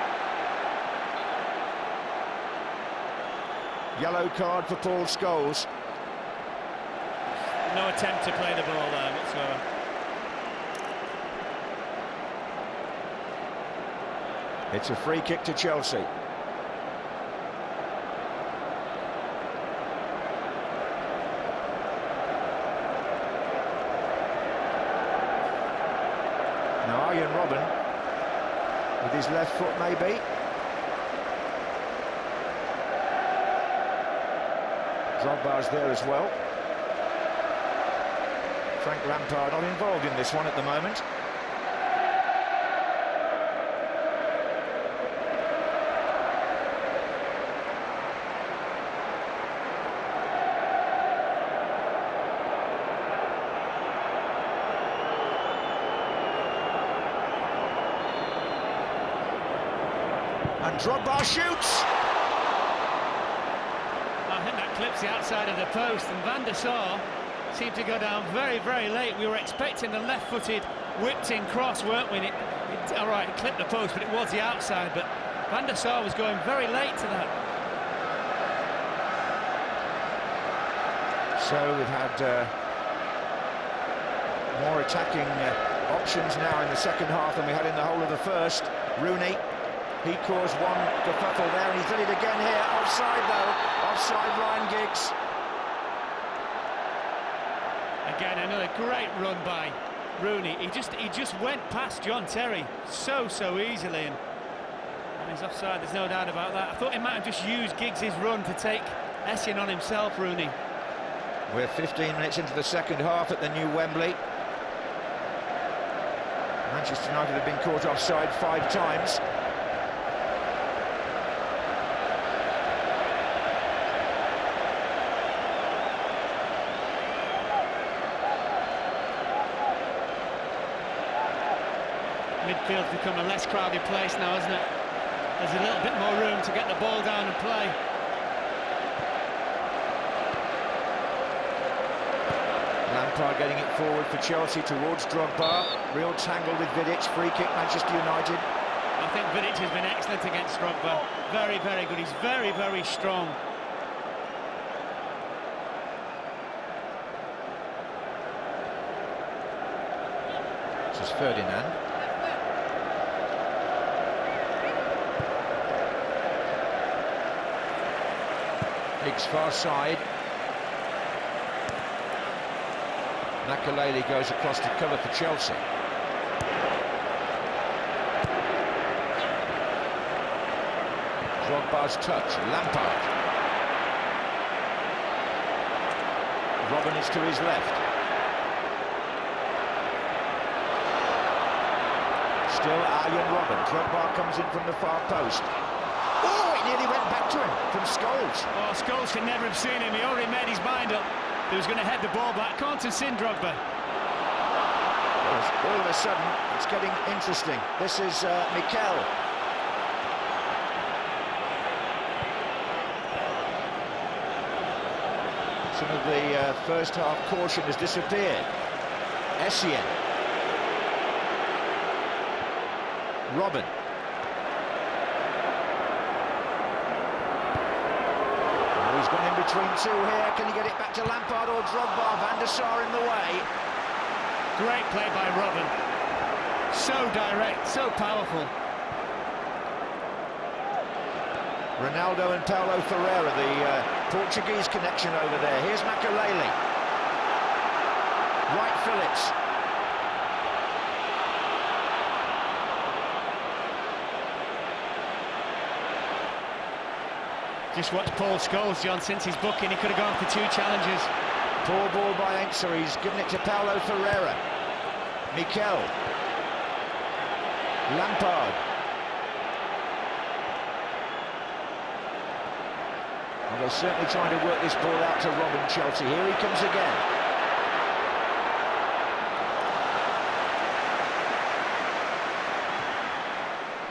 Yellow card for Paul Scholes. No attempt to play the ball there whatsoever. It's a free kick to Chelsea. Now Arjen Robben with his left foot maybe. Drogba's there as well. Frank Lampard not involved in this one at the moment. And Drogba shoots! I think that clips the outside of the post, and Van der Sar seemed to go down very, very late. We were expecting the left-footed, whipped-in cross, weren't we? All right, it clipped the post, but it was the outside. But Van der Sar was going very late to that. So we've had more attacking options now in the second half than we had in the whole of the first. Rooney, he caused one kerfuffle there, and he's done it again here. Offside though, offside Ryan Giggs. Again, another great run by Rooney. He just went past John Terry so easily, and he's offside, there's no doubt about that. I thought he might have just used Giggs' run to take Essien on himself, Rooney. We're 15 minutes into the second half at the new Wembley. Manchester United have been caught offside 5 times. Midfield's become a less crowded place now, hasn't it? There's a little bit more room to get the ball down and play. Lampard getting it forward for Chelsea towards Drogba. Real tangle with Vidic. Free kick, Manchester United. I think Vidic has been excellent against Drogba. Very, very good. He's very, very strong. This is Ferdinand. Giggs far side. Makelele goes across to cover for Chelsea. Drogba's touch, Lampard. Robben is to his left. Still Arjen Robben. Drogba comes in from the far post. Oh, it nearly went back to him from Scholes. Oh, Scholes can never have seen him. He already made his mind up. He was going to head the ball back. Can't have seen Drogba. All of a sudden, it's getting interesting. This is Mikel. Some of the first half caution has disappeared. Essien. Robben. Oh, he's gone in between two here. Can he get it back to Lampard or Drogba? Van der Sar in the way. Great play by Robben. So direct, so powerful. Ronaldo and Paulo Ferreira, the Portuguese connection over there. Here's Makelele. Wright Phillips. Just watch Paul Scholes, John, since his booking, he could have gone for 2 challenges. Poor ball by Ainser, he's given it to Paulo Ferreira. Mikel. Lampard. Well, they're certainly trying to work this ball out to Robin, Chelsea. Here he comes again.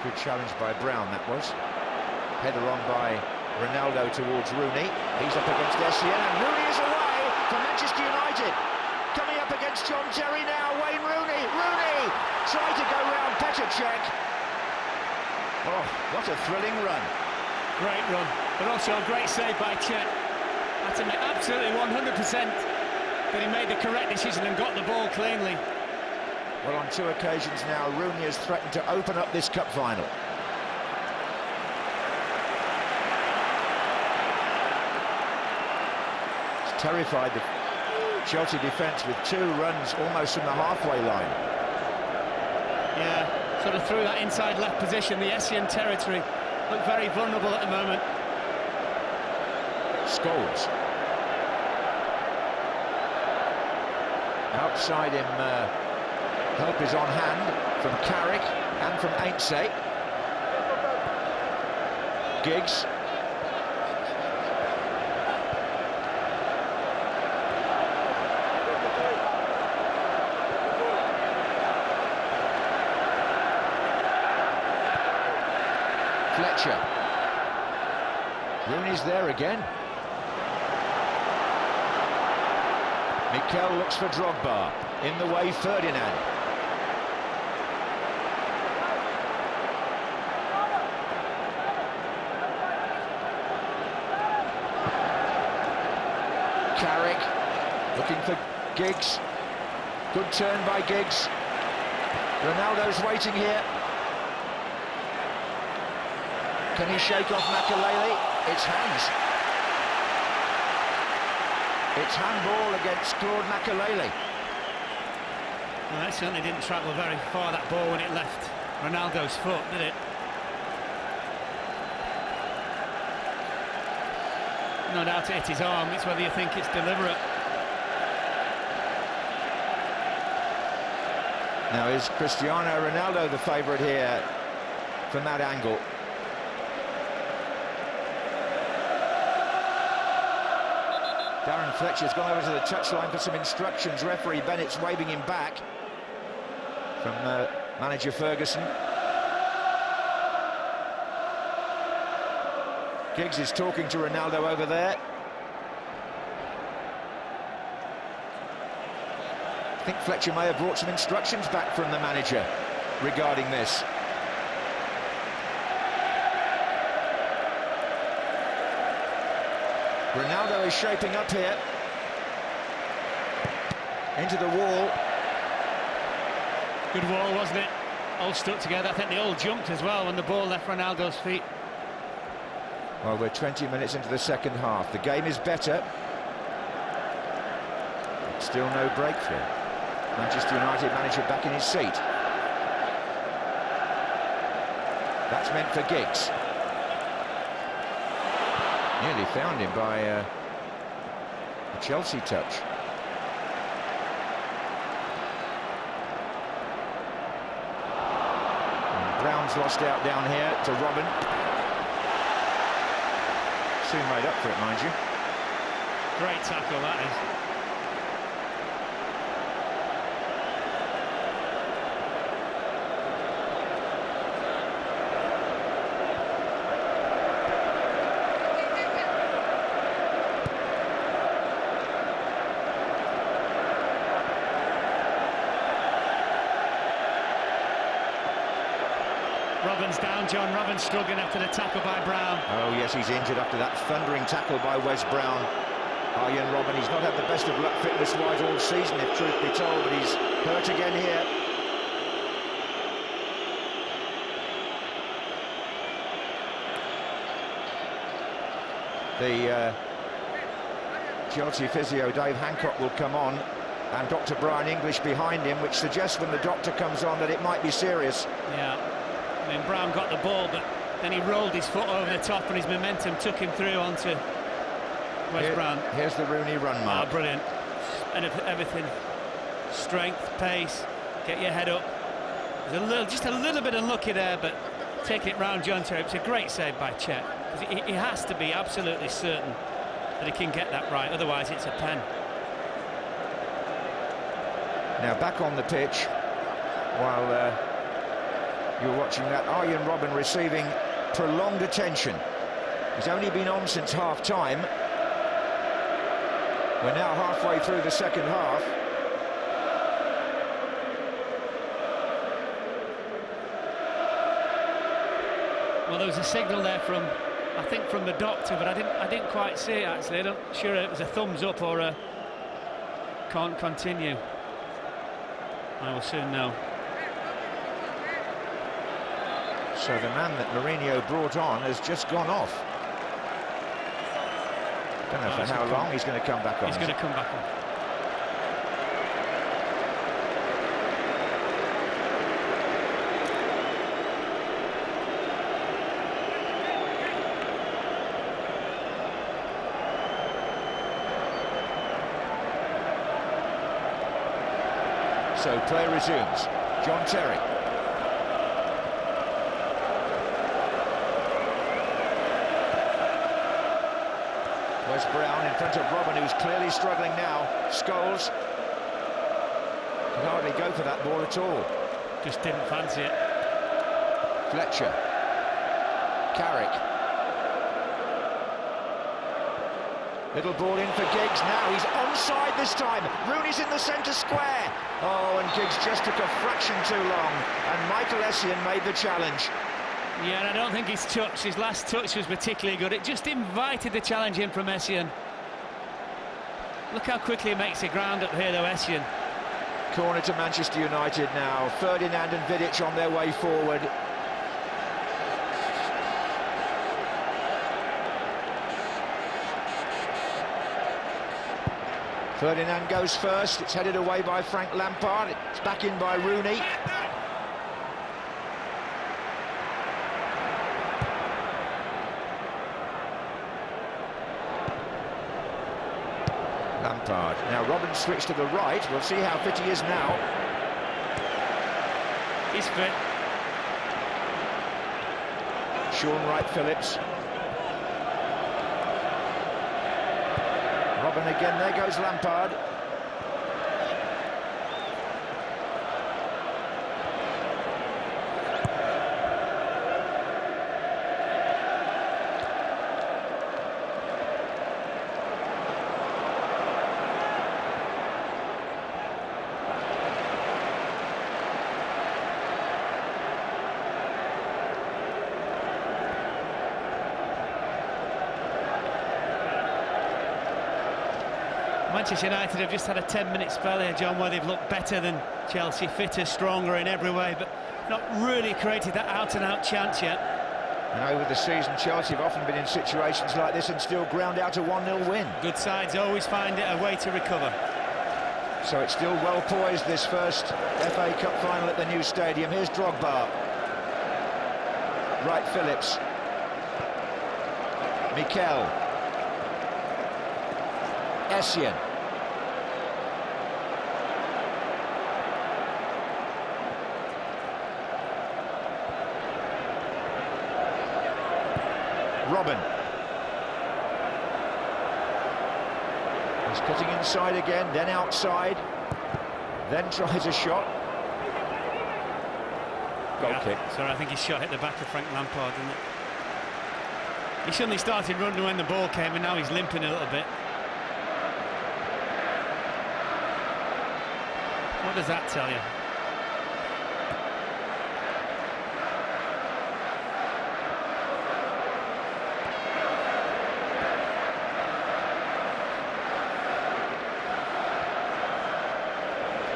Good challenge by Brown, that was. Header on by Ronaldo towards Rooney. He's up against Essien, and Rooney is away for Manchester United. Coming up against John Terry now, Wayne Rooney. Rooney tried to go round Petr Cech. Oh, what a thrilling run. Great run, but also a great save by Cech. That's absolutely 100% that he made the correct decision and got the ball cleanly. Well, on 2 occasions now, Rooney has threatened to open up this cup final. It's terrified the Chelsea defence with 2 runs almost from the halfway line. Yeah, sort of through that inside left position, the Essien territory look very vulnerable at the moment. Scholes. Outside him, help is on hand from Carrick and from Ainser. Giggs. Fletcher. Rooney's there again. Mikel looks for Drogba. In the way, Ferdinand. Carrick looking for Giggs. Good turn by Giggs. Ronaldo's waiting here. Can he shake off Makelele? It's hands. It's handball against Claude Makelele. Well, that certainly didn't travel very far, that ball, when it left Ronaldo's foot, did it? No doubt it hit his arm. It's whether you think it's deliberate. Now, is Cristiano Ronaldo the favourite here from that angle? Darren Fletcher's gone over to the touchline for some instructions. Referee Bennett's waving him back from manager Ferguson. Giggs is talking to Ronaldo over there. I think Fletcher may have brought some instructions back from the manager regarding this. Ronaldo is shaping up here. Into the wall. Good wall, wasn't it? All stuck together. I think they all jumped as well when the ball left Ronaldo's feet. Well, we're 20 minutes into the second half. The game is better. Still no breakthrough. Manchester United manager back in his seat. That's meant for Giggs. Nearly found him by a Chelsea touch. And Brown's lost out down here to Robin. Soon made up for it, mind you. Great tackle, that is. Robin's down, John. Robin's struggling after the tackle by Brown. Oh, yes, he's injured after that thundering tackle by Wes Brown. Arjen Robben, he's not had the best of luck fitness-wise all season, if truth be told, but he's hurt again here. The Chelsea physio, Dave Hancock, will come on, and Dr. Brian English behind him, which suggests when the doctor comes on that it might be serious. Yeah. I mean, Brown got the ball, but Then he rolled his foot over the top and his momentum took him through onto Wes Brown. Here's the Rooney run mark. Oh, brilliant. And everything. Strength, pace, get your head up. There's just a little bit unlucky there, but taking it round John Terry, it's a great save by Cech. He has to be absolutely certain that he can get that right, otherwise it's a pen. Now back on the pitch, while you're watching that, Arjen Robben receiving prolonged attention. He's only been on since half-time. We're now halfway through the second half. Well, there was a signal there from, I think, from the doctor, but I didn't quite see it actually. I'm not sure it was a thumbs up or a can't continue. I will soon know. So the man that Mourinho brought on has just gone off. Don't know for how long he's going to come back on. He's going to come back on. So play resumes. John Terry. Wes Brown in front of Robben, who's clearly struggling now. Scholes can hardly go for that ball at all. Just didn't fancy it. Fletcher. Carrick. Little ball in for Giggs. Now he's onside this time. Rooney's in the centre square. Oh, and Giggs just took a fraction too long. And Michael Essien made the challenge. Yeah, and I don't think his last touch was particularly good. It just invited the challenge in from Essien. Look how quickly he makes the ground up here, though, Essien. Corner to Manchester United now. Ferdinand and Vidic on their way forward. Ferdinand goes first. It's headed away by Frank Lampard. It's back in by Rooney. Lampard. Now Robben switched to the right. We'll see how fit he is now. He's fit. Sean Wright-Phillips. Robben again, there goes Lampard. Manchester United have just had a 10-minute spell here, John, where they've looked better than Chelsea, fitter, stronger in every way, but not really created that out-and-out chance yet. And over the season, Chelsea have often been in situations like this and still ground out a 1-0 win. Good sides always find a way to recover. So it's still well poised, this first FA Cup final at the new stadium. Here's Drogba. Wright-Phillips. Mikel. Essien. Robben. He's cutting inside again, then outside, then tries a shot. Goal kick. Sorry, I think his shot hit the back of Frank Lampard, didn't it? He suddenly started running when the ball came, and now he's limping a little bit. What does that tell you?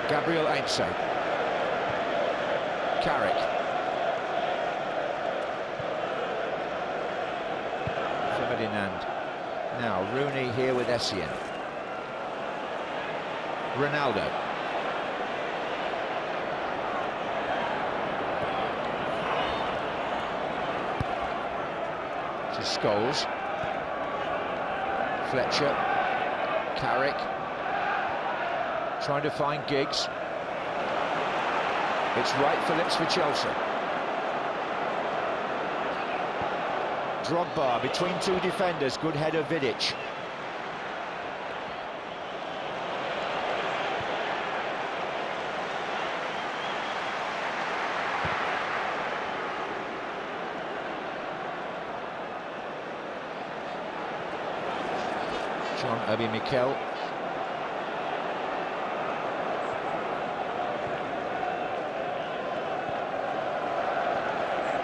Gabriel Ainse. Carrick. Ferdinand. Now Rooney here with Essien. Ronaldo. To Scholes. Fletcher. Carrick. Trying to find Giggs. It's Wright Phillips for Chelsea. Drogba between two defenders. Good header, Vidic. John Obi Mikel.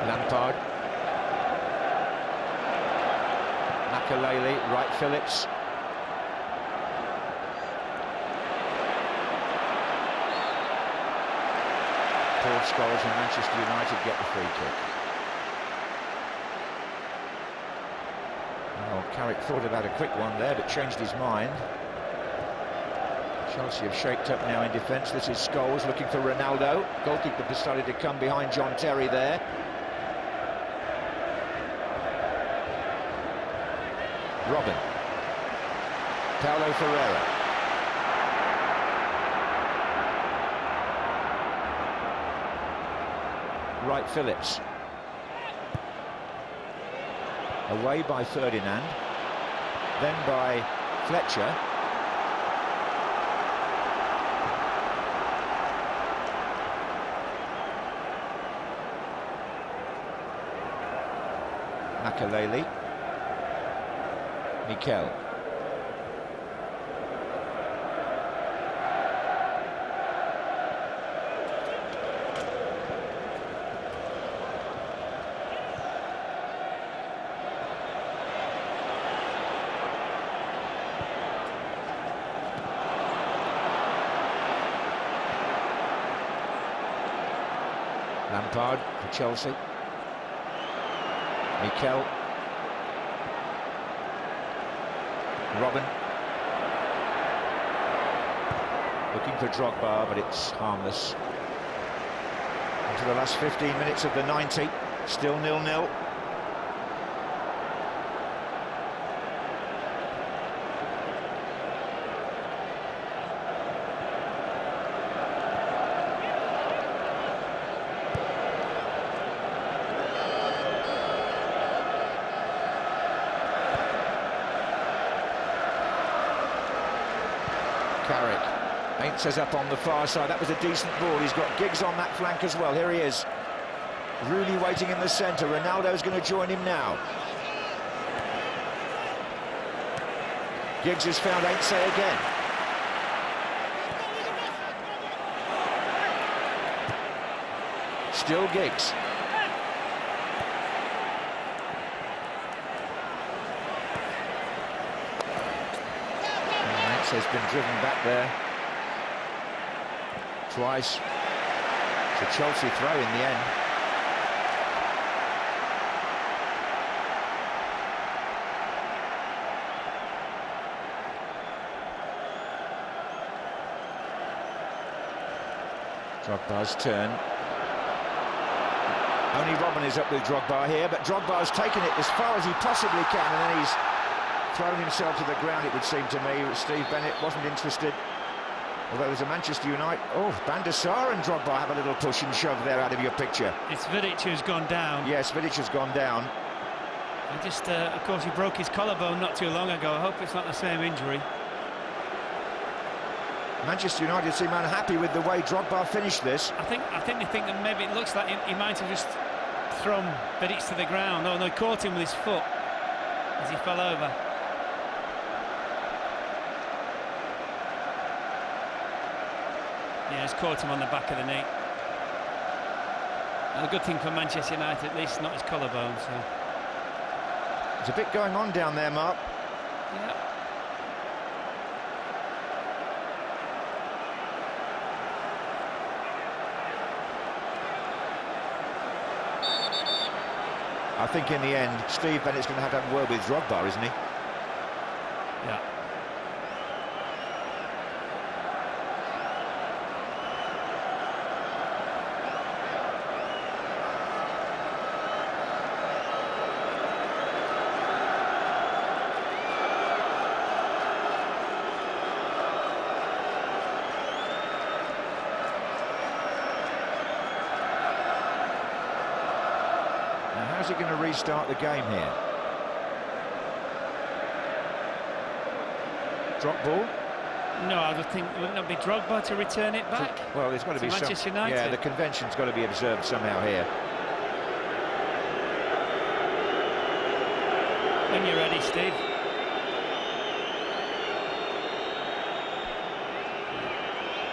Lampard. Makelele, Wright Phillips. Paul Scholes and Manchester United get the free kick. Oh, Carrick thought about a quick one there, but changed his mind. Chelsea have shaped up now in defence. This is Scholes looking for Ronaldo. Goalkeeper decided to come behind John Terry there. Robin. Paulo Ferreira. Wright Phillips. Away by Ferdinand. Then by Fletcher. Makelele. Mikel. Lampard for Chelsea. Mikel. Robin. Looking for Drogba, but it's harmless. Into the last 15 minutes of the 90, still 0-0. Carrick aints us up on the far side. That was a decent ball. He's got Giggs on that flank as well. Here he is. Rooney waiting in the centre. Ronaldo's going to join him now. Giggs has found Ainse again. Still Giggs. Has been driven back there twice. It's a Chelsea throw in the end. Drogba's turn. Only Robin is up with Drogba here, but Drogba's taken it as far as he possibly can, and then he's thrown himself to the ground, it would seem to me. Steve Bennett wasn't interested. Although there's a Manchester United... Oh, Van der Sar and Drogba have a little push and shove there out of your picture. It's Vidic who's gone down. Yes, Vidic has gone down. He just, of course, he broke his collarbone not too long ago. I hope it's not the same injury. Manchester United seem unhappy with the way Drogba finished this. I think they think that maybe it looks like he might have just thrown Vidic to the ground. Oh, no, he caught him with his foot as he fell over. Yeah, he's caught him on the back of the knee. A good thing for Manchester United, at least not his collarbone. So there's a bit going on down there, Mark. Yeah. I think in the end, Steve Bennett's going to have a word with Drogba, isn't he? Yeah. How's he going to restart the game here? Drop ball? No, I would think, wouldn't it be Drogba to return it back? Well, there's got to be some... Manchester United. Yeah, the convention's got to be observed somehow here. When you're ready, Steve.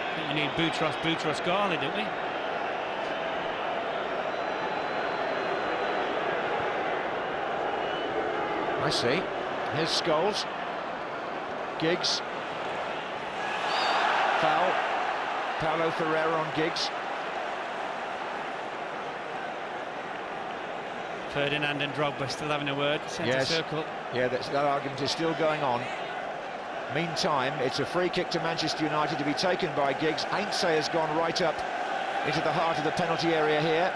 I think we need Boutros Ghali, don't we? I see. Here's Scholes. Giggs. Foul. Paulo Ferreira on Giggs. Ferdinand and Drogba still having a word, centre circle. Yeah, that argument is still going on. Meantime, it's a free kick to Manchester United to be taken by Giggs. Heinze has gone right up into the heart of the penalty area here.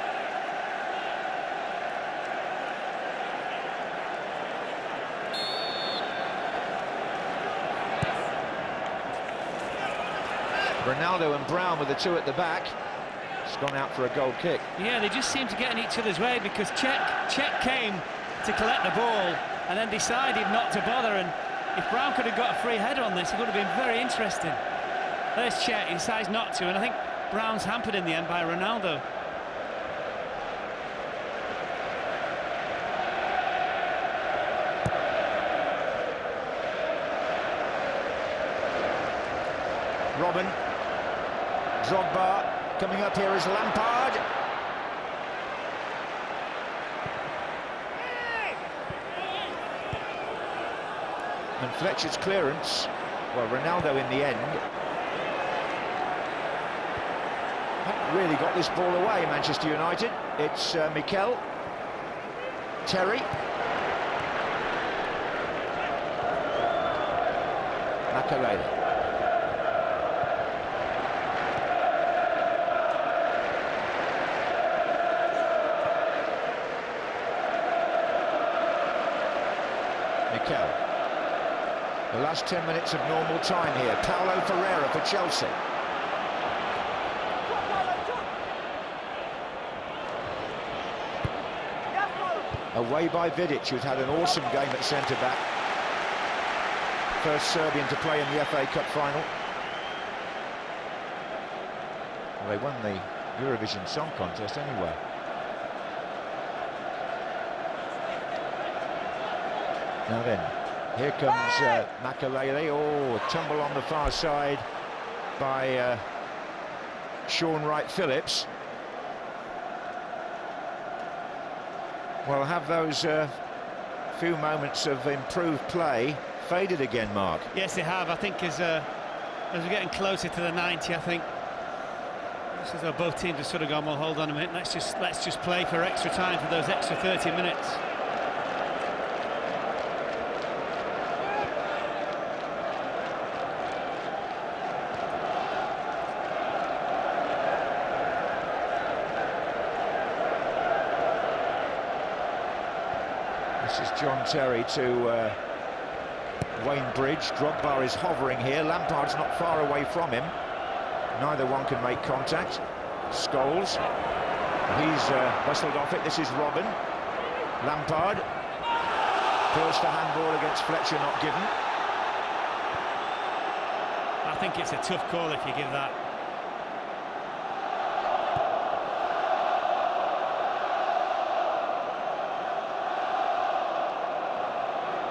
Ronaldo and Brown with the two at the back. It's gone out for a goal kick. Yeah, they just seem to get in each other's way because Cech came to collect the ball and then decided not to bother, and if Brown could have got a free header on this, it would have been very interesting. There's Cech, he decides not to, and I think Brown's hampered in the end by Ronaldo. Robin. Drogba. Coming up here is Lampard. And Fletcher's clearance. Well, Ronaldo in the end. Haven't really got this ball away, Manchester United. It's Mikel. Terry. Makalele. Mikel. The last 10 minutes of normal time here. Paulo Ferreira for Chelsea. Away by Vidic, who's had an awesome game at centre-back. First Serbian to play in the FA Cup final. Well, they won the Eurovision Song Contest anyway. Now then, here comes Makalele. Oh, tumble on the far side by Sean Wright-Phillips. Well, have those few moments of improved play faded again, Mark? Yes, they have. I think as we're getting closer to the 90, I think it's as though both teams have sort of gone, well, hold on a minute, let's just play for extra time, for those extra 30 minutes. This is John Terry to Wayne Bridge. Drogba is hovering here. Lampard's not far away from him. Neither one can make contact. Scholes. He's bustled off it. This is Robin. Lampard. Appeals for handball against Fletcher, not given. I think it's a tough call if you give that.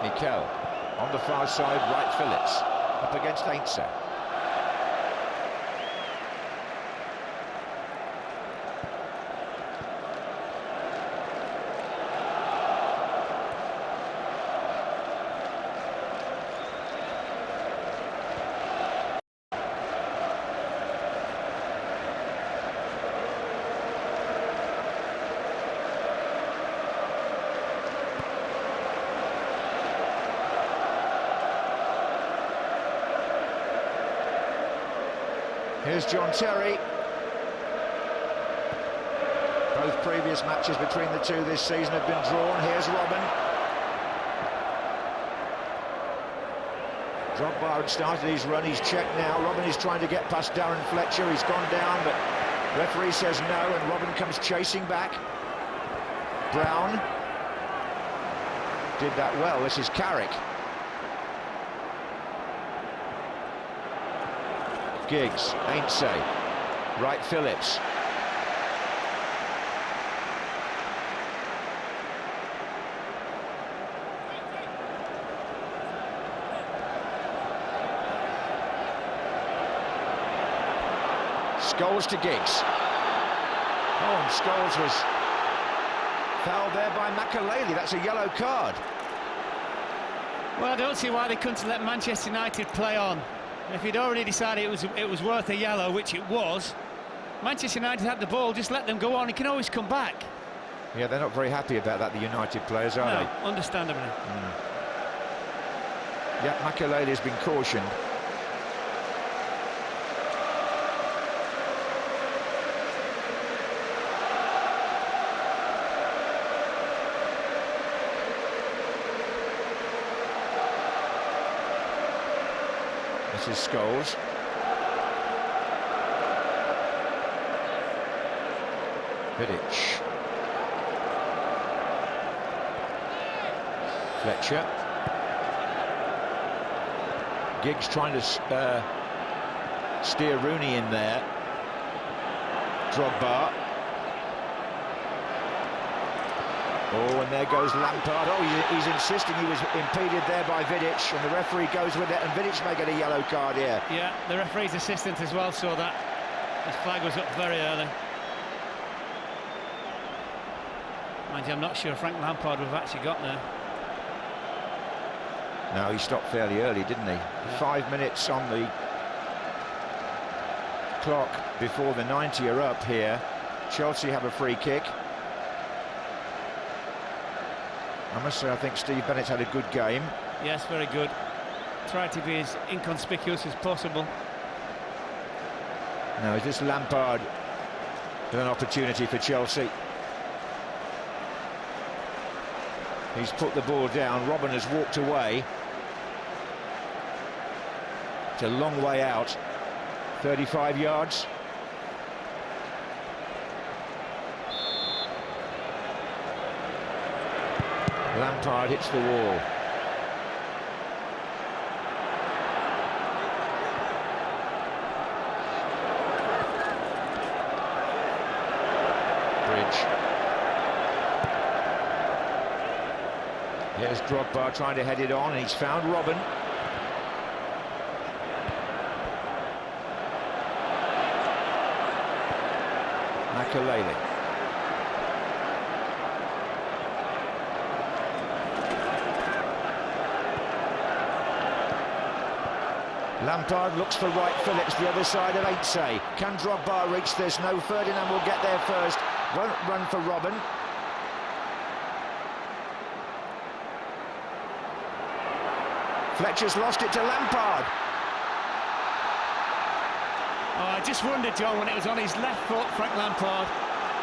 Mikel on the far side, Wright-Phillips up against Heinze. Here's John Terry. Both previous matches between the two this season have been drawn. Here's Robin. Drogba had started his run, he's checked now. Robin is trying to get past Darren Fletcher. He's gone down, but referee says no, and Robin comes chasing back. Brown. did that well. This is Carrick. Giggs, Ainsley, Wright Phillips. Scholes to Giggs. Oh, and Scholes was fouled there by Makelele. That's a yellow card. Well, I don't see why they couldn't let Manchester United play on. If he'd already decided it was worth a yellow, which it was, Manchester United had the ball, just let them go on. He can always come back. Yeah, they're not very happy about that, the United players, are they? No, understandably. Yeah, Makelele has been cautioned. This is Scholes. Vidic. Fletcher. Giggs trying to steer Rooney in there. Drogba. Oh, and there goes Lampard. Oh, he's insisting. He was impeded there by Vidic, and the referee goes with it, and Vidic may get a yellow card here. Yeah, the referee's assistant as well saw that. His flag was up very early. Mind you, I'm not sure Frank Lampard would have actually got there. No, he stopped fairly early, didn't he? Yeah. 5 minutes on the clock before the 90 are up here. Chelsea have a free kick. I must say, I think Steve Bennett's had a good game. Yes, very good. Tried to be as inconspicuous as possible. Now, is this Lampard with an opportunity for Chelsea? He's put the ball down. Robben has walked away. It's a long way out. 35 yards. Lampard hits the wall. Bridge. Here's Drogba trying to head it on, and he's found Robben. Makelele. Lampard looks for Wright Phillips, the other side of Ainsley. Can Drogba reach this? No, Ferdinand will get there first. Won't run for Robben. Fletcher's lost it to Lampard. Oh, I just wondered, John, when it was on his left foot, Frank Lampard,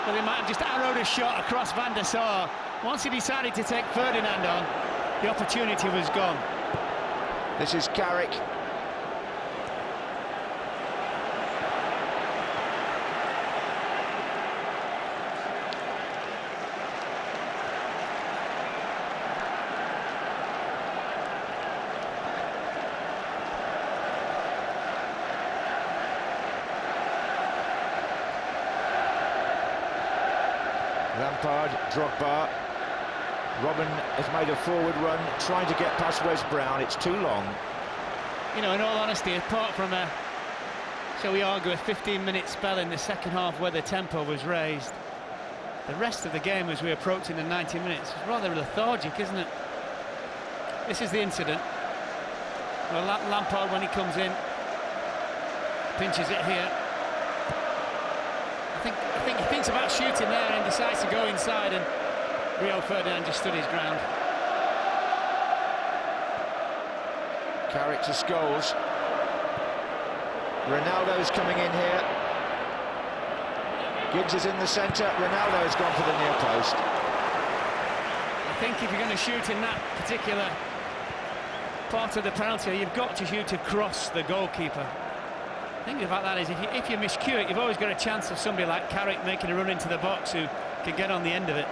that he might have just arrowed a shot across Van der Sar. Once he decided to take Ferdinand on, the opportunity was gone. This is Carrick. Lampard, Drogba. Robben has made a forward run, trying to get past Wes Brown. It's too long. You know, in all honesty, apart from a, shall we argue, a 15-minute spell in the second half where the tempo was raised, the rest of the game as we approach in the 90 minutes is rather lethargic, isn't it? This is the incident. Well, Lampard, when he comes in, pinches it here. I think he thinks about shooting there and decides to go inside, and Rio Ferdinand just stood his ground. Carrick to Scholes. Ronaldo's coming in here. Giggs is in the centre. Ronaldo's gone for the near post. I think if you're going to shoot in that particular part of the penalty, you've got to shoot across the goalkeeper. The thing about that is if you miscue it, you've always got a chance of somebody like Carrick making a run into the box who can get on the end of it.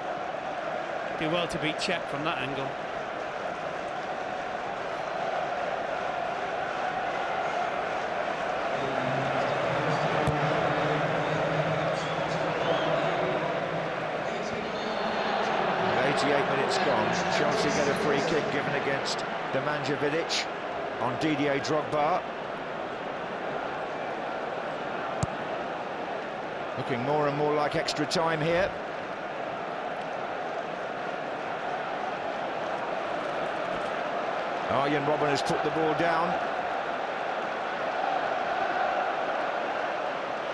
Do well to beat Czech from that angle. 28 minutes gone. Chelsea get a free kick given against Nemanja Vidic on Didier Drogba. Looking more and more like extra time here. Arjen Robben has put the ball down.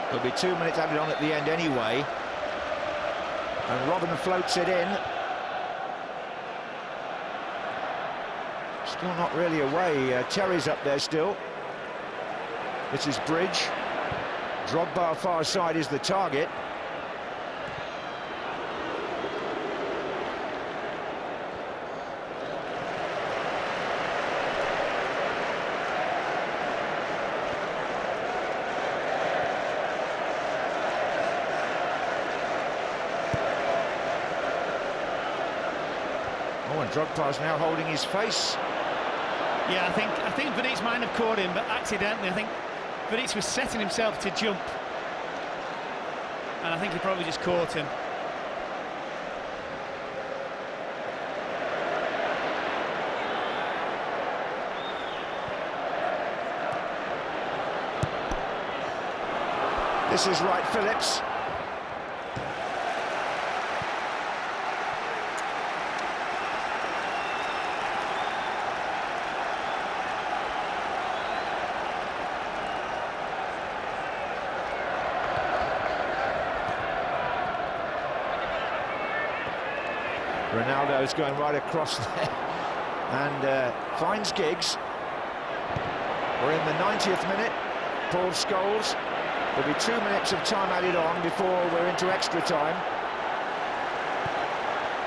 There'll be 2 minutes added on at the end anyway. And Robben floats it in. Still not really away. Terry's up there still. This is Bridge. Drogba far side is the target. Oh, and Drogba's now holding his face. Yeah, I think Vidic might have caught him, but accidentally. I think Vidic was setting himself to jump, and I think he probably just caught him. This is Wright Phillips. Ronaldo's going right across there and finds Giggs. We're in the 90th minute. Paul Scholes. There'll be 2 minutes of time added on before we're into extra time.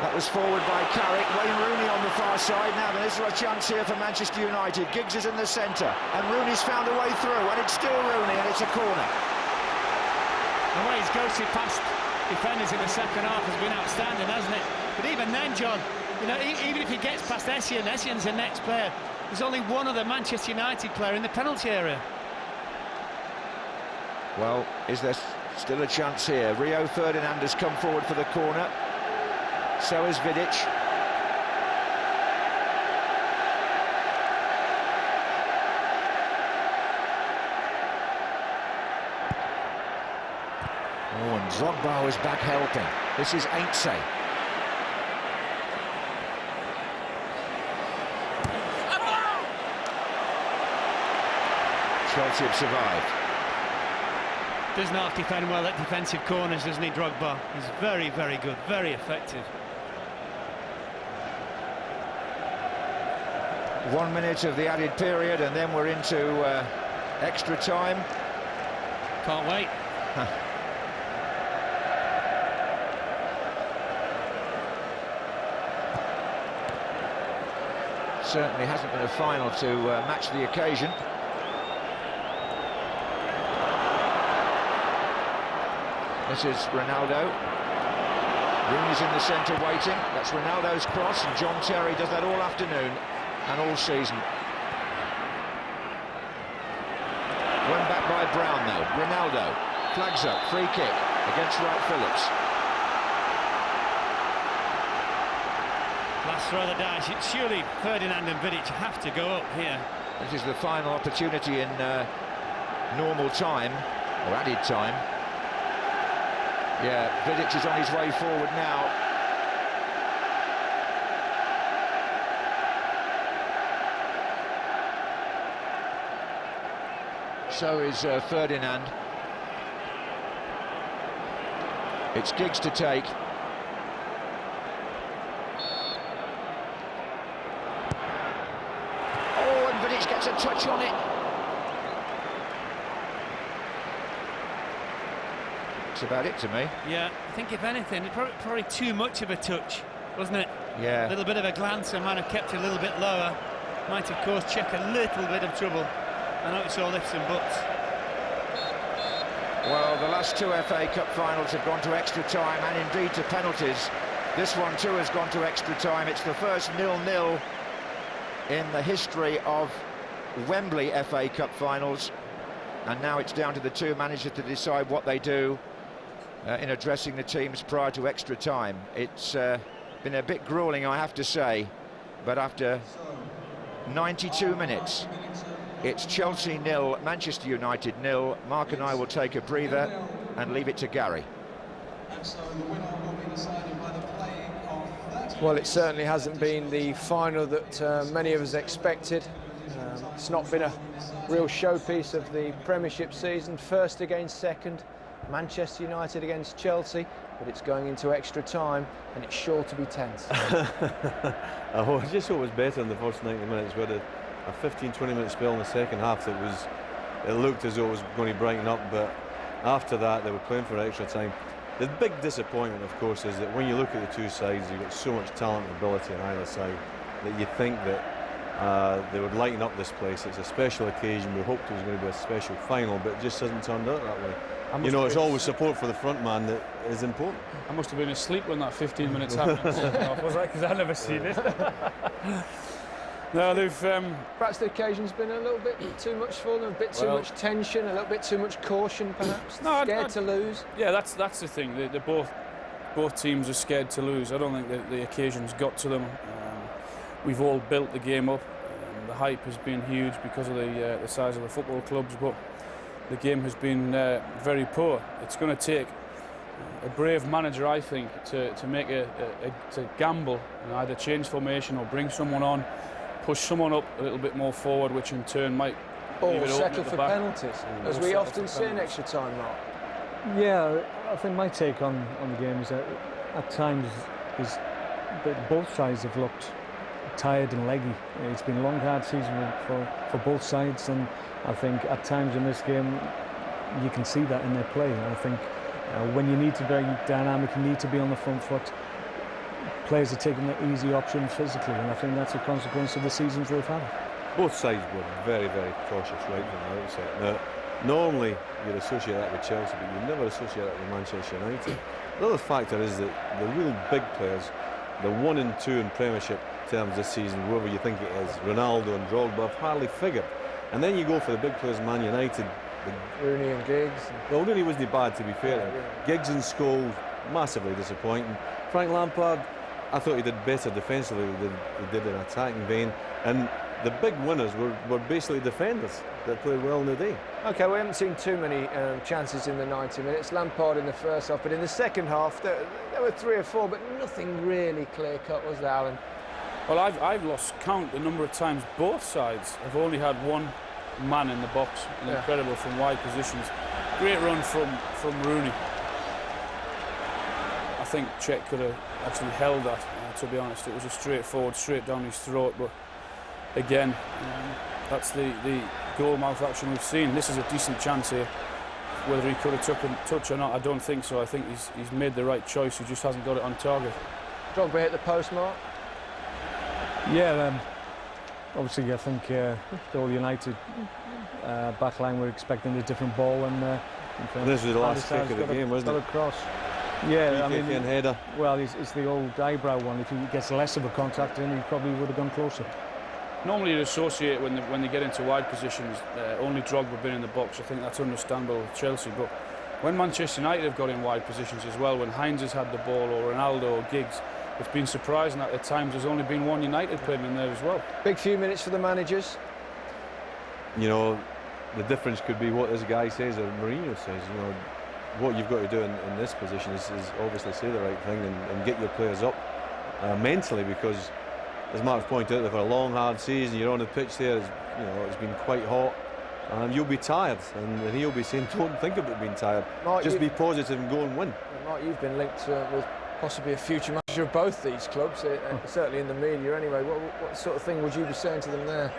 That was forward by Carrick. Wayne Rooney on the far side. Now there is a chance here for Manchester United. Giggs is in the centre and Rooney's found a way through, and it's still Rooney, and it's a corner. The way he's ghosted past defenders in the second half has been outstanding, hasn't it? But even then, John, you know, even if he gets past Essien, the next player, there's only one other Manchester United player in the penalty area. Well, is there still a chance here? Rio Ferdinand has come forward for the corner. So is Vidic. Oh, and Drogba is back helping. This is Ainsley. Chelsea have survived. Does not defend well at defensive corners, doesn't he, Drogba? He's very, very good, very effective. 1 minute of the added period, and then we're into extra time. Can't wait. Certainly hasn't been a final to match the occasion. This is Ronaldo. Rooney's in the centre waiting. That's Ronaldo's cross, and John Terry does that all afternoon and all season. Went back by Brown though. Ronaldo flags up, free kick against Wright Phillips. Last throw of the dice. Surely Ferdinand and Vidic have to go up here. This is the final opportunity in normal time, or added time. Yeah, Vidic is on his way forward now. So is Ferdinand. It's Giggs to take. Oh, and Vidic gets a touch on it. That's about it to me. Yeah, I think if anything, it probably too much of a touch, wasn't it? Yeah. A little bit of a glance and might have kept it a little bit lower. Might, of course, check a little bit of trouble. I know it's all ifs and buts. Well, the last two FA Cup finals have gone to extra time and indeed to penalties. This one too has gone to extra time. It's the first 0-0 in the history of Wembley FA Cup finals, and now it's down to the two managers to decide what they do in addressing the teams prior to extra time. It's been a bit gruelling, I have to say, but after 92 minutes, it's Chelsea 0, Manchester United 0. Mark and I will take a breather and leave it to Gary. Well, it certainly hasn't been the final that many of us expected. It's not been a real showpiece of the Premiership season. First against second, Manchester United against Chelsea, but it's going into extra time and it's sure to be tense. I just thought it was better in the first 90 minutes. We had a 15-20 minute spell in the second half it looked as though it was going to brighten up, but after that they were playing for extra time. The big disappointment, of course, is that when you look at the two sides, you've got so much talent and ability on either side that you think that they would lighten up this place. It's a special occasion. We hoped it was going to be a special final, but it just hasn't turned out that way. You know, it's always support for the front man that is important. I must have been asleep when that 15 minutes happened. Was I? Because I've never seen it. No, they've... Perhaps the occasion's been a little bit too much for them, a bit too much tension, a little bit too much caution, perhaps. No, scared to lose. Yeah, that's the thing. They're both teams are scared to lose. I don't think the occasion's got to them. We've all built the game up. The hype has been huge because of the size of the football clubs, but the game has been very poor. It's going to take a brave manager, I think, to make to gamble and either change formation or bring someone on, push someone up a little bit more forward, which in turn might or settle for penalties, as we often see in extra time, Mark. Yeah, I think my take on the game is that at times both sides have looked tired and leggy. It's been a long, hard season for both sides, and I think at times in this game you can see that in their play. I think when you need to be dynamic, you need to be on the front foot. Players are taking the easy option physically, and I think that's a consequence of the seasons they've had. Both sides were very, very cautious right from the outset. Now, normally you'd associate that with Chelsea, but you never associate that with Manchester United. The other factor is that the real big players, the 1 and 2 in Premiership terms this season, whoever you think it is, Ronaldo and Drogba, have hardly figured. And then you go for the big players, Man United. Rooney and Giggs. Well, Rooney wasn't bad, to be fair. Giggs and Scholes, massively disappointing. Frank Lampard, I thought he did better defensively than he did in attacking vein. And the big winners were basically defenders that played well in the day. OK, we haven't seen too many chances in the 90 minutes. Lampard in the first half, but in the second half, there were 3 or 4, but nothing really clear-cut, was there, Alan? Well, I've lost count the number of times both sides have only had one man in the box. Incredible from wide positions. Great run from Rooney. I think Cech could have actually held that, to be honest. It was a straightforward, straight down his throat, but again, that's the goal mouth action we've seen. This is a decent chance here. Whether he could have took a touch or not, I don't think so. I think he's made the right choice. He just hasn't got it on target. Drogba hit the post, Mark. Yeah, obviously I think the whole United backline were expecting a different ball, and this was the last kick of the game, wasn't it? Across. Yeah, I mean, header. Well, it's the old eyebrow one. If he gets less of a contact in, he probably would have gone closer. Normally you'd associate when they get into wide positions, only Drogba being in the box. I think that's understandable with Chelsea, but when Manchester United have got in wide positions as well, when Heinz has had the ball, or Ronaldo or Giggs, it's been surprising that at times there's only been one United player in there as well. Big few minutes for the managers. You know, the difference could be what this guy says or Mourinho says. You know, what you've got to do in this position is obviously say the right thing and get your players up mentally, because as Mark's pointed out, they've had a long, hard season. You're on the pitch there, it's been quite hot, and you'll be tired, and he'll be saying, don't think about being tired, Mark, just be positive and go and win. Mark, you've been linked with possibly a future manager of both these clubs, certainly in the media anyway. What sort of thing would you be saying to them there?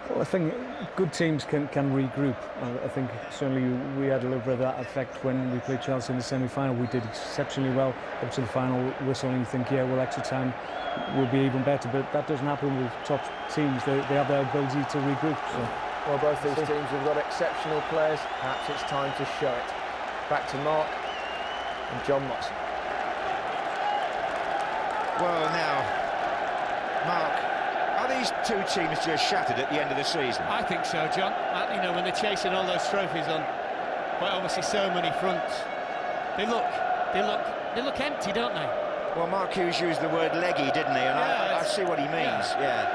Well, I think good teams can regroup. I think certainly we had a little bit of that effect when we played Chelsea in the semi-final. We did exceptionally well up to the final whistle, and you think, yeah, well, extra time will be even better. But that doesn't happen with top teams. They have their ability to regroup. So. Well, both these teams have got exceptional players. Perhaps it's time to show it. Back to Mark and John Watson. Well, now, Mark, are these two teams just shattered at the end of the season? I think so, John. You know, when they're chasing all those trophies on quite obviously so many fronts, they look empty, don't they? Well, Mark Hughes used the word leggy, didn't he? And I see what he means, yeah.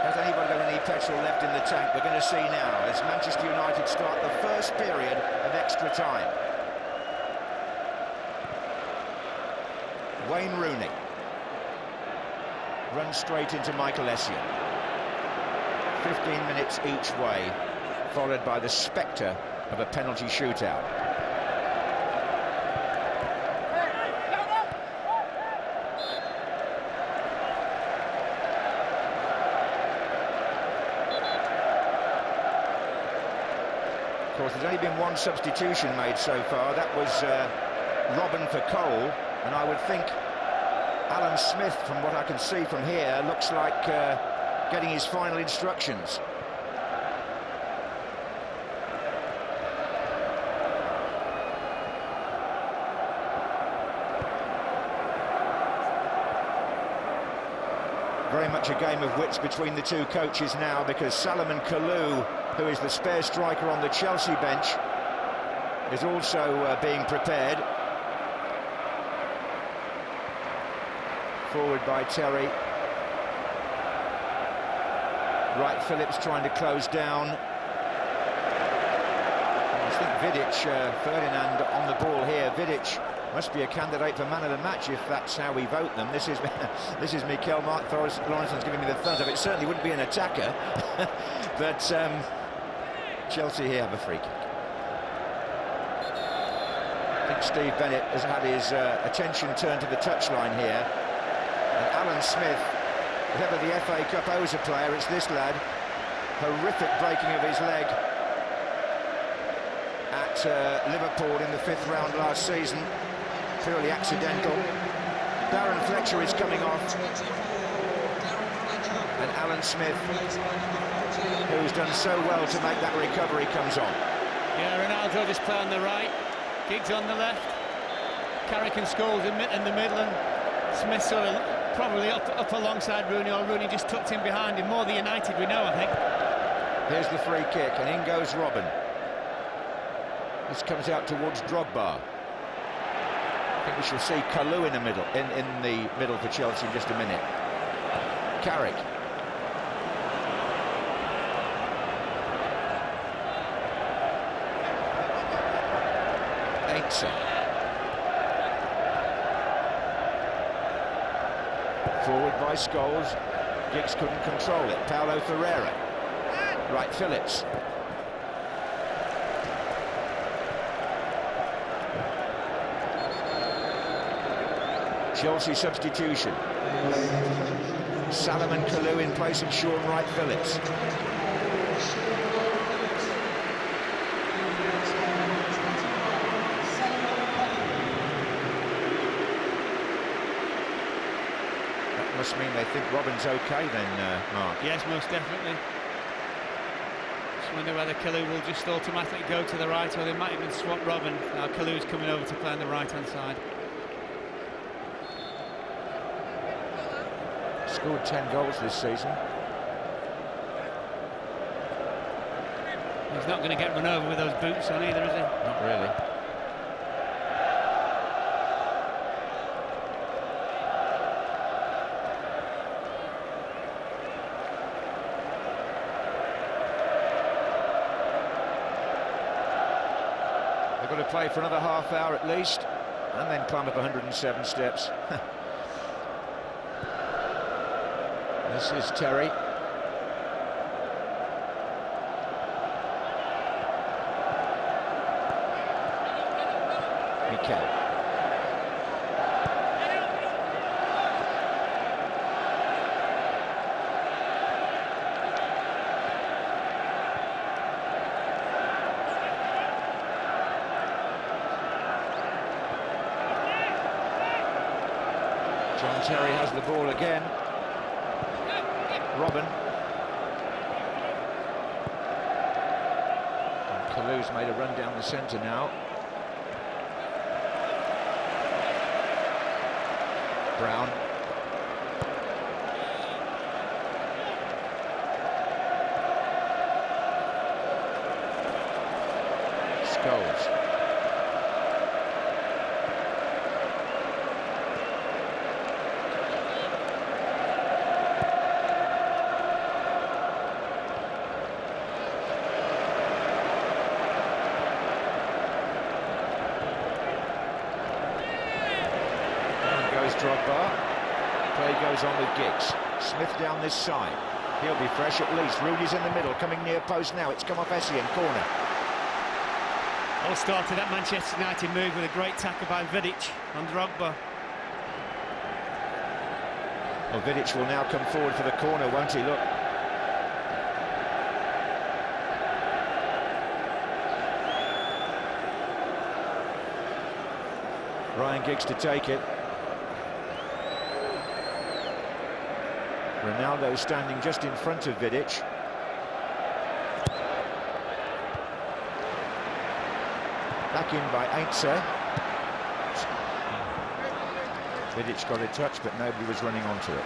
Has anybody got any petrol left in the tank? We're going to see now as Manchester United start the first period of extra time. Wayne Rooney runs straight into Michael Essien. 15 minutes each way, followed by the spectre of a penalty shootout. Of course, there's only been one substitution made so far. That was Robben for Cole, and I would think Alan Smith, from what I can see from here, looks like getting his final instructions. Very much a game of wits between the two coaches now, because Salomon Kalou, who is the spare striker on the Chelsea bench, is also being prepared. Forward by Terry. Wright Phillips trying to close down. I think Vidic, Ferdinand on the ball here. Vidic must be a candidate for man of the match if that's how we vote them. This is Mikel Mark Lawrenson's giving me the thumbs up. It certainly wouldn't be an attacker, but Chelsea here have a free kick. I think Steve Bennett has had his attention turned to the touchline here. And Alan Smith, if ever the FA Cup owes a player, it's this lad. Horrific breaking of his leg at Liverpool in the 5th round last season. Purely accidental. Darren Fletcher is coming off. And Alan Smith, who's done so well to make that recovery, comes on. Yeah, Ronaldo just play on the right. Giggs on the left. Carrick and Scholes in the middle, and Smith sort of probably up alongside Rooney, or Rooney just tucked in behind him. More the United we know, I think. Here's the free kick, and in goes Robben. This comes out towards Drogba. I think we shall see Kalou in the middle, for Chelsea in just a minute. Carrick. Ainsa. Forward by Scholes. Giggs couldn't control it. Paulo Ferreira. Wright Phillips. Chelsea substitution. Salomon Kalou in place of Sean Wright Phillips. That must mean they think Robben's okay then, Mark. Yes, most definitely. Just wonder whether Kalou will just automatically go to the right, or they might even swap Robben. Now Kalou's coming over to play on the right-hand side. Scored 10 goals this season. He's not going to get run over with those boots on either, is he? Not really. They've got to play for another half hour at least, and then climb up 107 steps. This is Terry. Mikel. John Terry has the ball again. Robben. And Kalou's made a run down the centre now. Brown. Scholes. Drogba. Play goes on with Giggs. Smith down this side. He'll be fresh at least. Rooney's in the middle, coming near post now. It's come off Essien, corner. All started that Manchester United move with a great tackle by Vidic on Drogba. Well, Vidic will now come forward for the corner, won't he? Look. Ryan Giggs to take it. Ronaldo standing just in front of Vidic. Back in by Ainser. Vidic got a touch, but nobody was running onto it.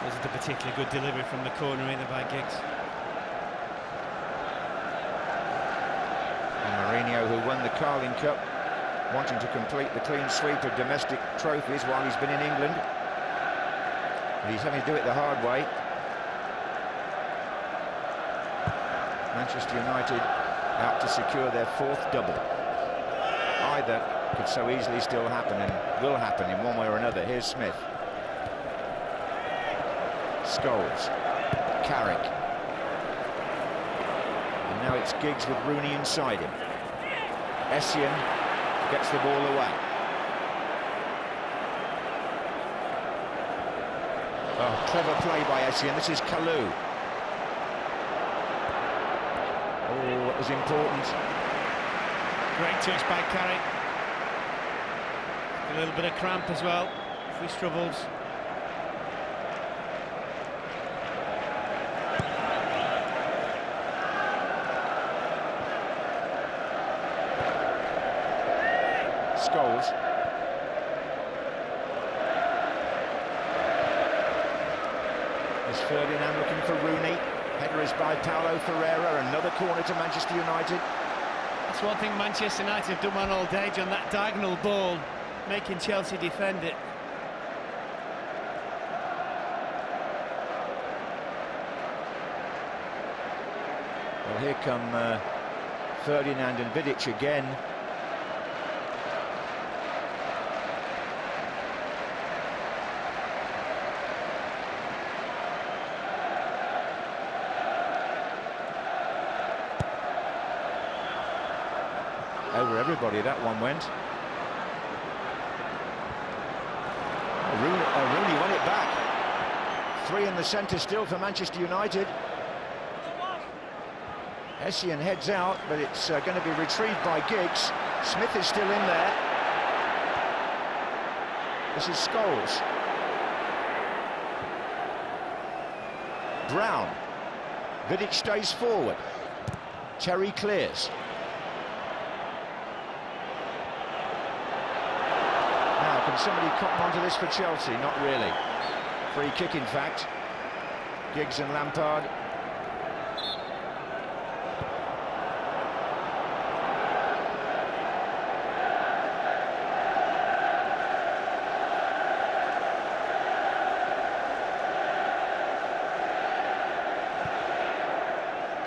Wasn't a particularly good delivery from the corner either by Giggs. And Mourinho, who won the Carling Cup, wanting to complete the clean sweep of domestic trophies while he's been in England. But he's having to do it the hard way. Manchester United out to secure their 4th double. Either could so easily still happen and will happen in one way or another. Here's Smith. Scholes. Carrick. And now it's Giggs with Rooney inside him. Essien gets the ball away. Oh, clever play by Essien. This is Kalou. Oh, it was important. Great touch by Carrick. A little bit of cramp as well if he struggles. Scholes. There's Ferdinand looking for Rooney. Header is by Paulo Ferreira. Another corner to Manchester United. That's one thing Manchester United have done well all day, John, that diagonal ball, making Chelsea defend it. Well, here come Ferdinand and Vidic again. Over everybody that one went. Rooney won it back. 3 in the centre still for Manchester United. Essien heads out, but it's going to be retrieved by Giggs. Smith is still in there. This is Scholes. Brown. Vidic stays forward. Terry clears. Now, can somebody cotton onto this for Chelsea? Not really. Free kick, in fact. Giggs and Lampard.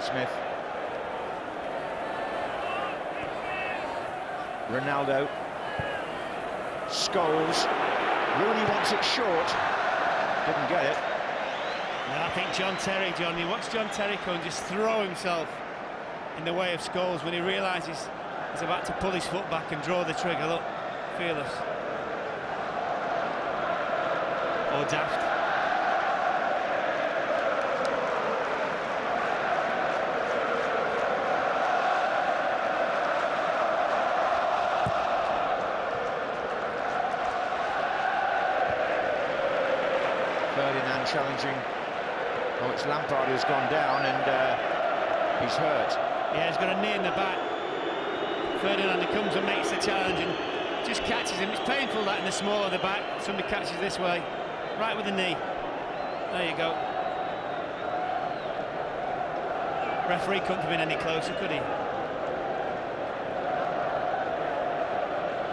Smith. Ronaldo. Scholes. Rooney wants it short. Didn't get it. No, I think John Terry, John, you watch John Terry come and just throw himself in the way of Scholes when he realises he's about to pull his foot back and draw the trigger. Look, fearless. Or daft. Ferdinand challenging. Oh, it's Lampard who's gone down and he's hurt. Yeah, he's got a knee in the back. Ferdinand comes and makes the challenge and just catches him. It's painful that in the small of the back, somebody catches this way, right with the knee. There you go. Referee couldn't have been any closer, could he? I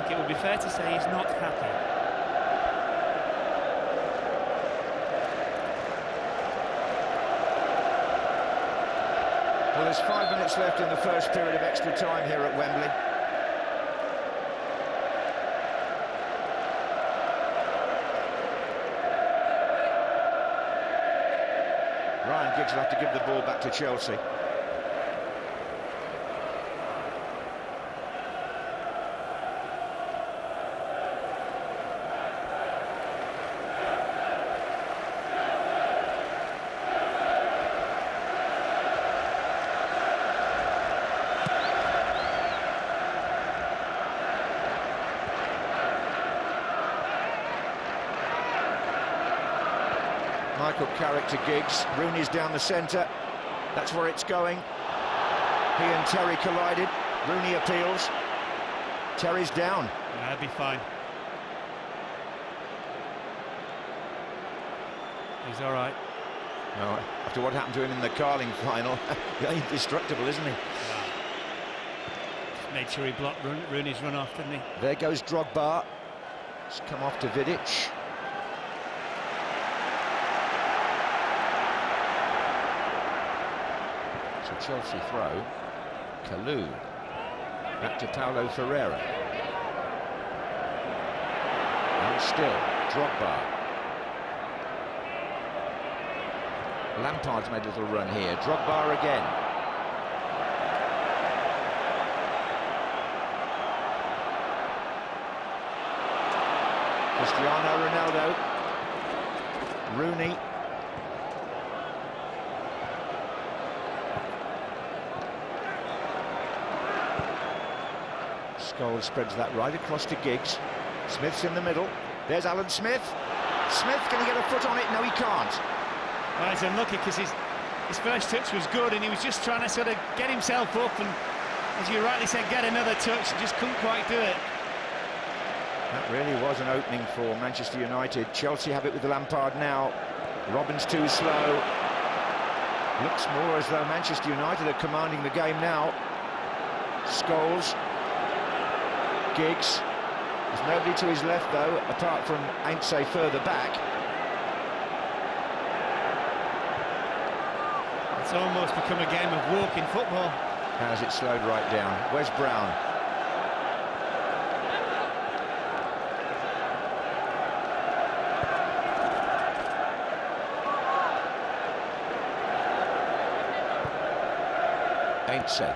think it would be fair to say he's not happy. Well, there's 5 minutes left in the first period of extra time here at Wembley. Ryan Giggs will have to give the ball back to Chelsea. Michael Carrick to Giggs. Rooney's down the centre. That's where it's going. He and Terry collided. Rooney appeals. Terry's down. Yeah, that'll be fine. He's all right. No, after what happened to him in the Carling final, he's indestructible, isn't he? Yeah. Just made sure he blocked Rooney's run off, didn't he? There goes Drogba. It's come off to Vidic. Chelsea throw. Kalou. Back to Paulo Ferreira. And still, Drogba. Lampard's made a little run here. Drogba again. Cristiano Ronaldo. Rooney. Scholes spreads that right across to Giggs. Smith's in the middle. There's Alan Smith. Smith, can he get a foot on it? No, he can't. Well, he's unlucky because his first touch was good and he was just trying to sort of get himself up and, as you rightly said, get another touch and just couldn't quite do it. That really was an opening for Manchester United. Chelsea have it with Lampard now. Robben's too slow. Looks more as though Manchester United are commanding the game now. Scholes. Giggs. There's nobody to his left, though, apart from Ainsley further back. It's almost become a game of walking football. Has it slowed right down? Where's Brown? Ainsley.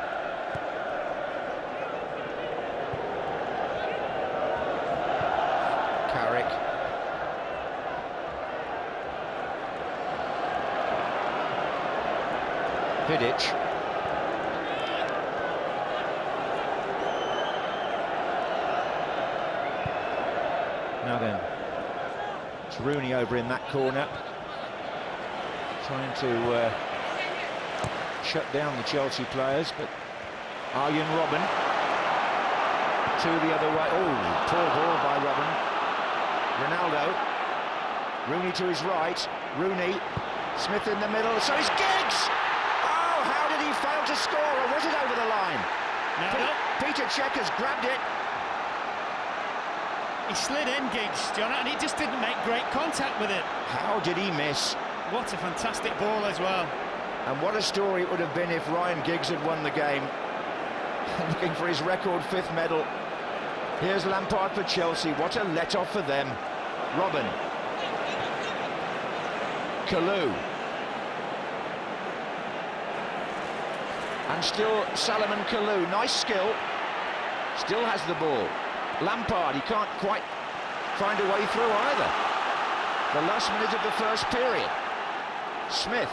Carrick. Vidic. Now then, it's Rooney over in that corner, trying to shut down the Chelsea players, but Arjen Robben to the other way. Oh, poor ball by Robben. Ronaldo, Rooney to his right, Rooney, Smith in the middle, so is Giggs! Oh, how did he fail to score, or was it over the line? No. Peter Cech has grabbed it. He slid in, Giggs, John, and he just didn't make great contact with it. How did he miss? What a fantastic ball as well. And what a story it would have been if Ryan Giggs had won the game. Looking for his record 5th medal. Here's Lampard for Chelsea. What a let-off for them. Robben. Kalou. And still Salomon Kalou. Nice skill. Still has the ball. Lampard, he can't quite find a way through either. The last minute of the first period. Smith.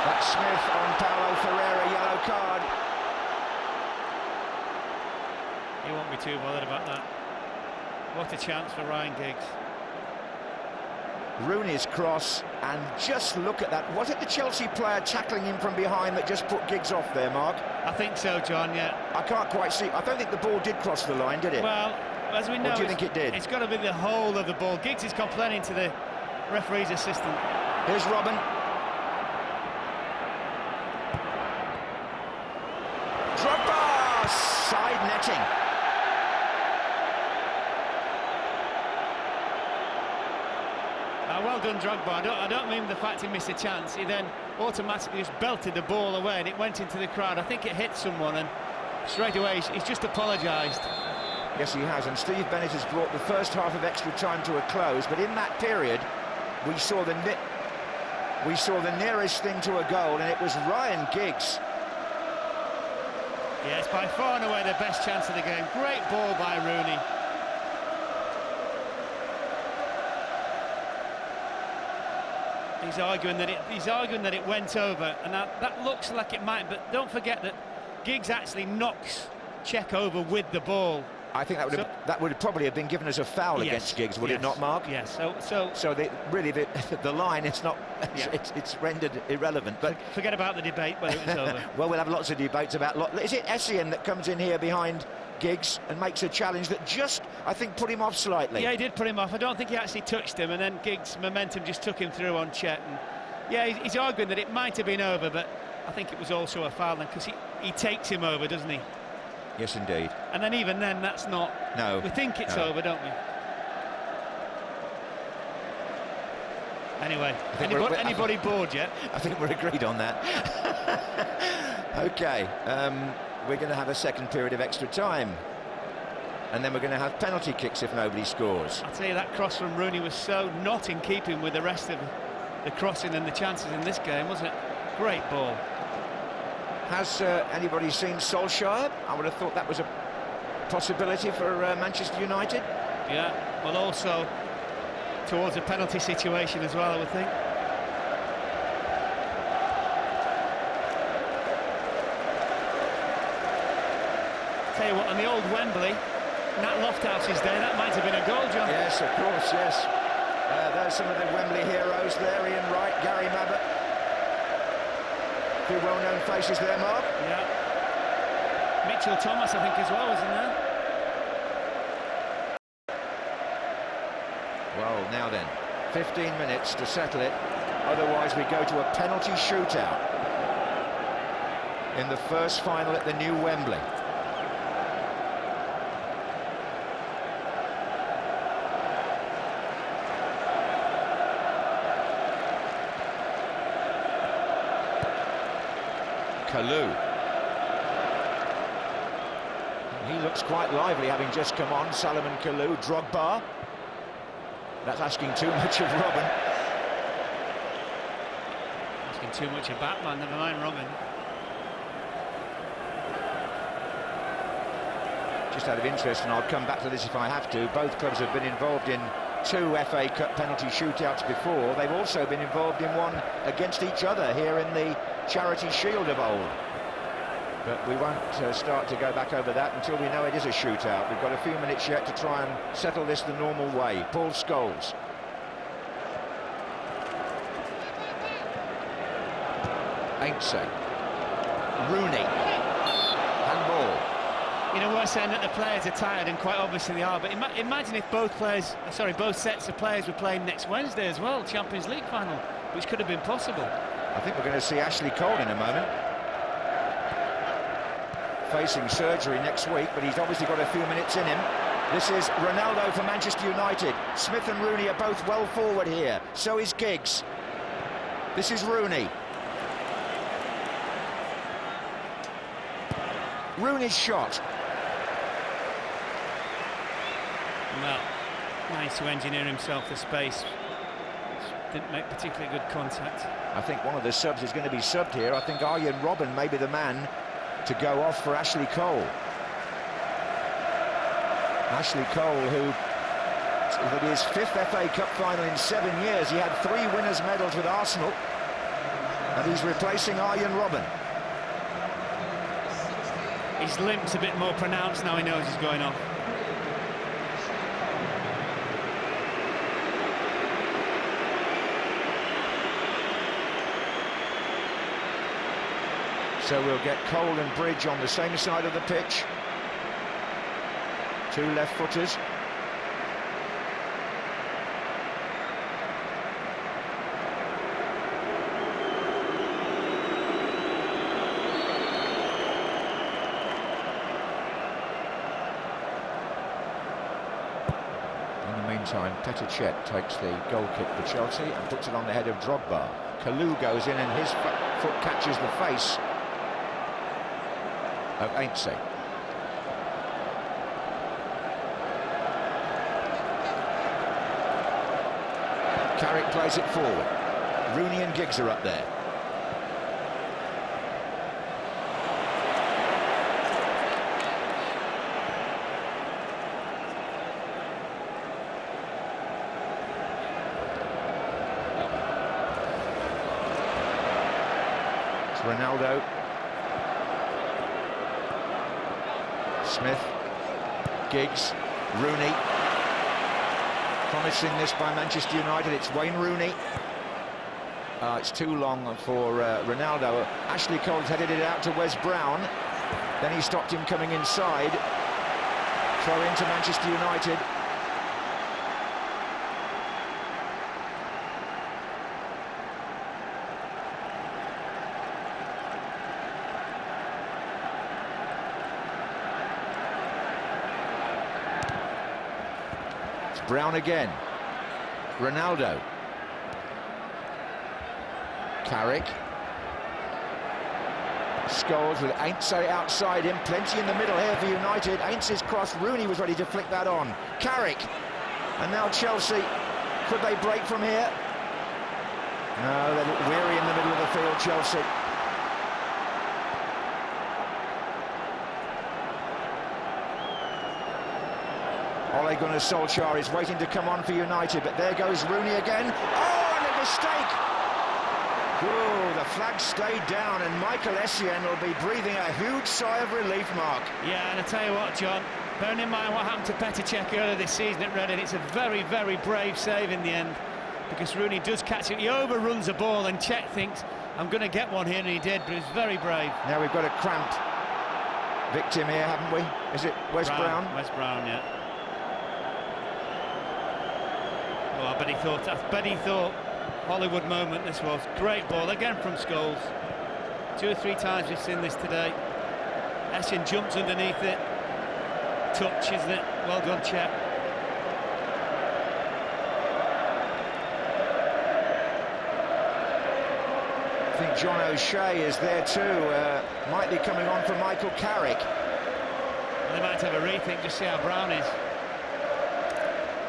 That's Smith on Paulo Ferreira, yellow card. He won't be too bothered about that. What a chance for Ryan Giggs. Rooney's cross, and just look at that. Was it the Chelsea player tackling him from behind that just put Giggs off there, Mark? I think so, John, yeah. I can't quite see. I don't think the ball did cross the line, did it? Well, as we know, or do you think it did? It's got to be the whole of the ball. Giggs is complaining to the referee's assistant. Here's Robben. Drogba! Side netting. Well done, Drogba. I don't mean the fact he missed a chance. He then automatically just belted the ball away and it went into the crowd. I think it hit someone and straight away he's just apologised. Yes, he has, and Steve Bennett has brought the first half of extra time to a close, but in that period we saw the nearest thing to a goal, and it was Ryan Giggs. Yeah, it's by far and away the best chance of the game. Great ball by Rooney. He's arguing that it went over, and that looks like it might, but don't forget that Giggs actually knocks Cech over with the ball. I think that would probably have been given as a foul against Giggs, would it not, Mark? Yes. So the line, it's not, it's rendered irrelevant. But forget about the debate whether it was over. Well, we'll have lots of debates about. Is it Essien that comes in here behind Giggs and makes a challenge that just, I think, put him off slightly? Yeah, he did put him off. I don't think he actually touched him, and then Giggs' momentum just took him through on Cech. And yeah, he's arguing that it might have been over, but I think it was also a foul then, because he takes him over, doesn't he? Yes, indeed. And then even then, that's not... No. We think it's over, don't we? Anyway, anybody bored yet? I think we're agreed on that. OK, we're going to have a second period of extra time. And then we're going to have penalty kicks if nobody scores. I'll tell you, that cross from Rooney was so not in keeping with the rest of the crossing and the chances in this game, wasn't it? Great ball. Has anybody seen Solskjaer? I would have thought that was a possibility for Manchester United. Yeah, well, also towards a penalty situation as well, I would think. Tell you what, on the old Wembley, Nat Lofthouse's day, that might have been a goal, John. Yes, of course, yes. There's some of the Wembley heroes there, Ian Wright, Gary Mabbott. Two well-known faces there, Mark. Yeah. Mitchell Thomas, I think, as well, was in there. Well, now then, 15 minutes to settle it. Otherwise, we go to a penalty shootout in the first final at the new Wembley. Kalou. He looks quite lively, having just come on. Salomon Kalou. Drogba. That's asking too much of Robin. Asking too much of Batman, never mind Robin. Just out of interest, and I'll come back to this if I have to, both clubs have been involved in 2 FA Cup penalty shootouts before. They've also been involved in one against each other here in the Charity Shield of old. But we won't start to go back over that until we know it is a shootout. We've got a few minutes yet to try and settle this the normal way. Paul Scholes. Ainsley. Rooney. Handball. You know, we're saying that the players are tired, and quite obviously they are, but imagine if both sets of players were playing next Wednesday as well, Champions League final, which could have been possible. I think we're going to see Ashley Cole in a moment. Facing surgery next week, but he's obviously got a few minutes in him. This is Ronaldo for Manchester United. Smith and Rooney are both well forward here. So is Giggs. This is Rooney. Rooney's shot. Well, managed to engineer himself the space. Didn't make particularly good contact. I think one of the subs is going to be subbed here. I think Arjen Robben may be the man to go off for Ashley Cole. Ashley Cole, who at his 5th FA Cup final in 7 years, he had 3 winners' medals with Arsenal, and he's replacing Arjen Robben. His limp's a bit more pronounced now he knows he's going off. So we'll get Cole and Bridge on the same side of the pitch. 2 left-footers. In the meantime, Petr Cech takes the goal kick for Chelsea and puts it on the head of Drogba. Kalou goes in and his foot catches the face of Ainsley. Carrick plays it forward. Rooney and Giggs are up there. It's Ronaldo. Smith. Giggs. Rooney. Promising this by Manchester United. It's Wayne Rooney. It's too long for Ronaldo. Ashley Cole's headed it out to Wes Brown. Then he stopped him coming inside. Throw into Manchester United. It's Brown again. Ronaldo. Carrick. Scholes with Aints outside him. Plenty in the middle here for United. Aints' cross. Rooney was ready to flick that on. Carrick. And now Chelsea. Could they break from here? No, they look weary in the middle of the field, Chelsea. Ole Gunnar Solskjaer is waiting to come on for United, but there goes Rooney again. Oh, and a mistake! Oh, the flag stayed down, and Michael Essien will be breathing a huge sigh of relief, Mark. Yeah, and I tell you what, John, bearing in mind what happened to Petr Cech earlier this season at Reading, it's a very, very brave save in the end, because Rooney does catch it. He overruns the ball, and Cech thinks, I'm going to get one here, and he did, but it was very brave. Now we've got a cramped victim here, haven't we? Is it Wes Brown? Wes Brown, yeah. Oh, I bet he thought Hollywood moment this was. Great ball again from Scholes. 2 or 3 times we've seen this today. Essien jumps underneath it. Touch, isn't it? Well done, Cech. I think John O'Shea is there too. Might be coming on for Michael Carrick. They might have a rethink, just see how Brown is.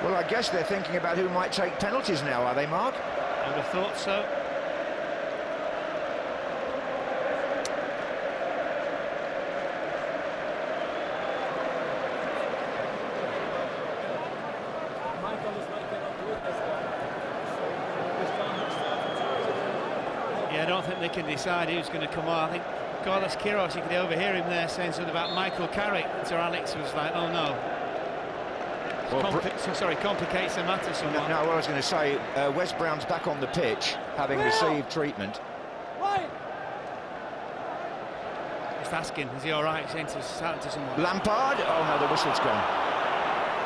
Well, I guess they're thinking about who might take penalties now, are they, Mark? I would have thought so. Yeah, I don't think they can decide who's going to come on. I think Carlos Queiroz, you could overhear him there saying something about Michael Carrick. Sir Alex was like, oh no. Well, complicates the matter somewhat. No, what I was going to say, Wes Brown's back on the pitch, having received treatment. Just asking, is he all right? Saying to someone. Lampard? Oh no, the whistle's gone.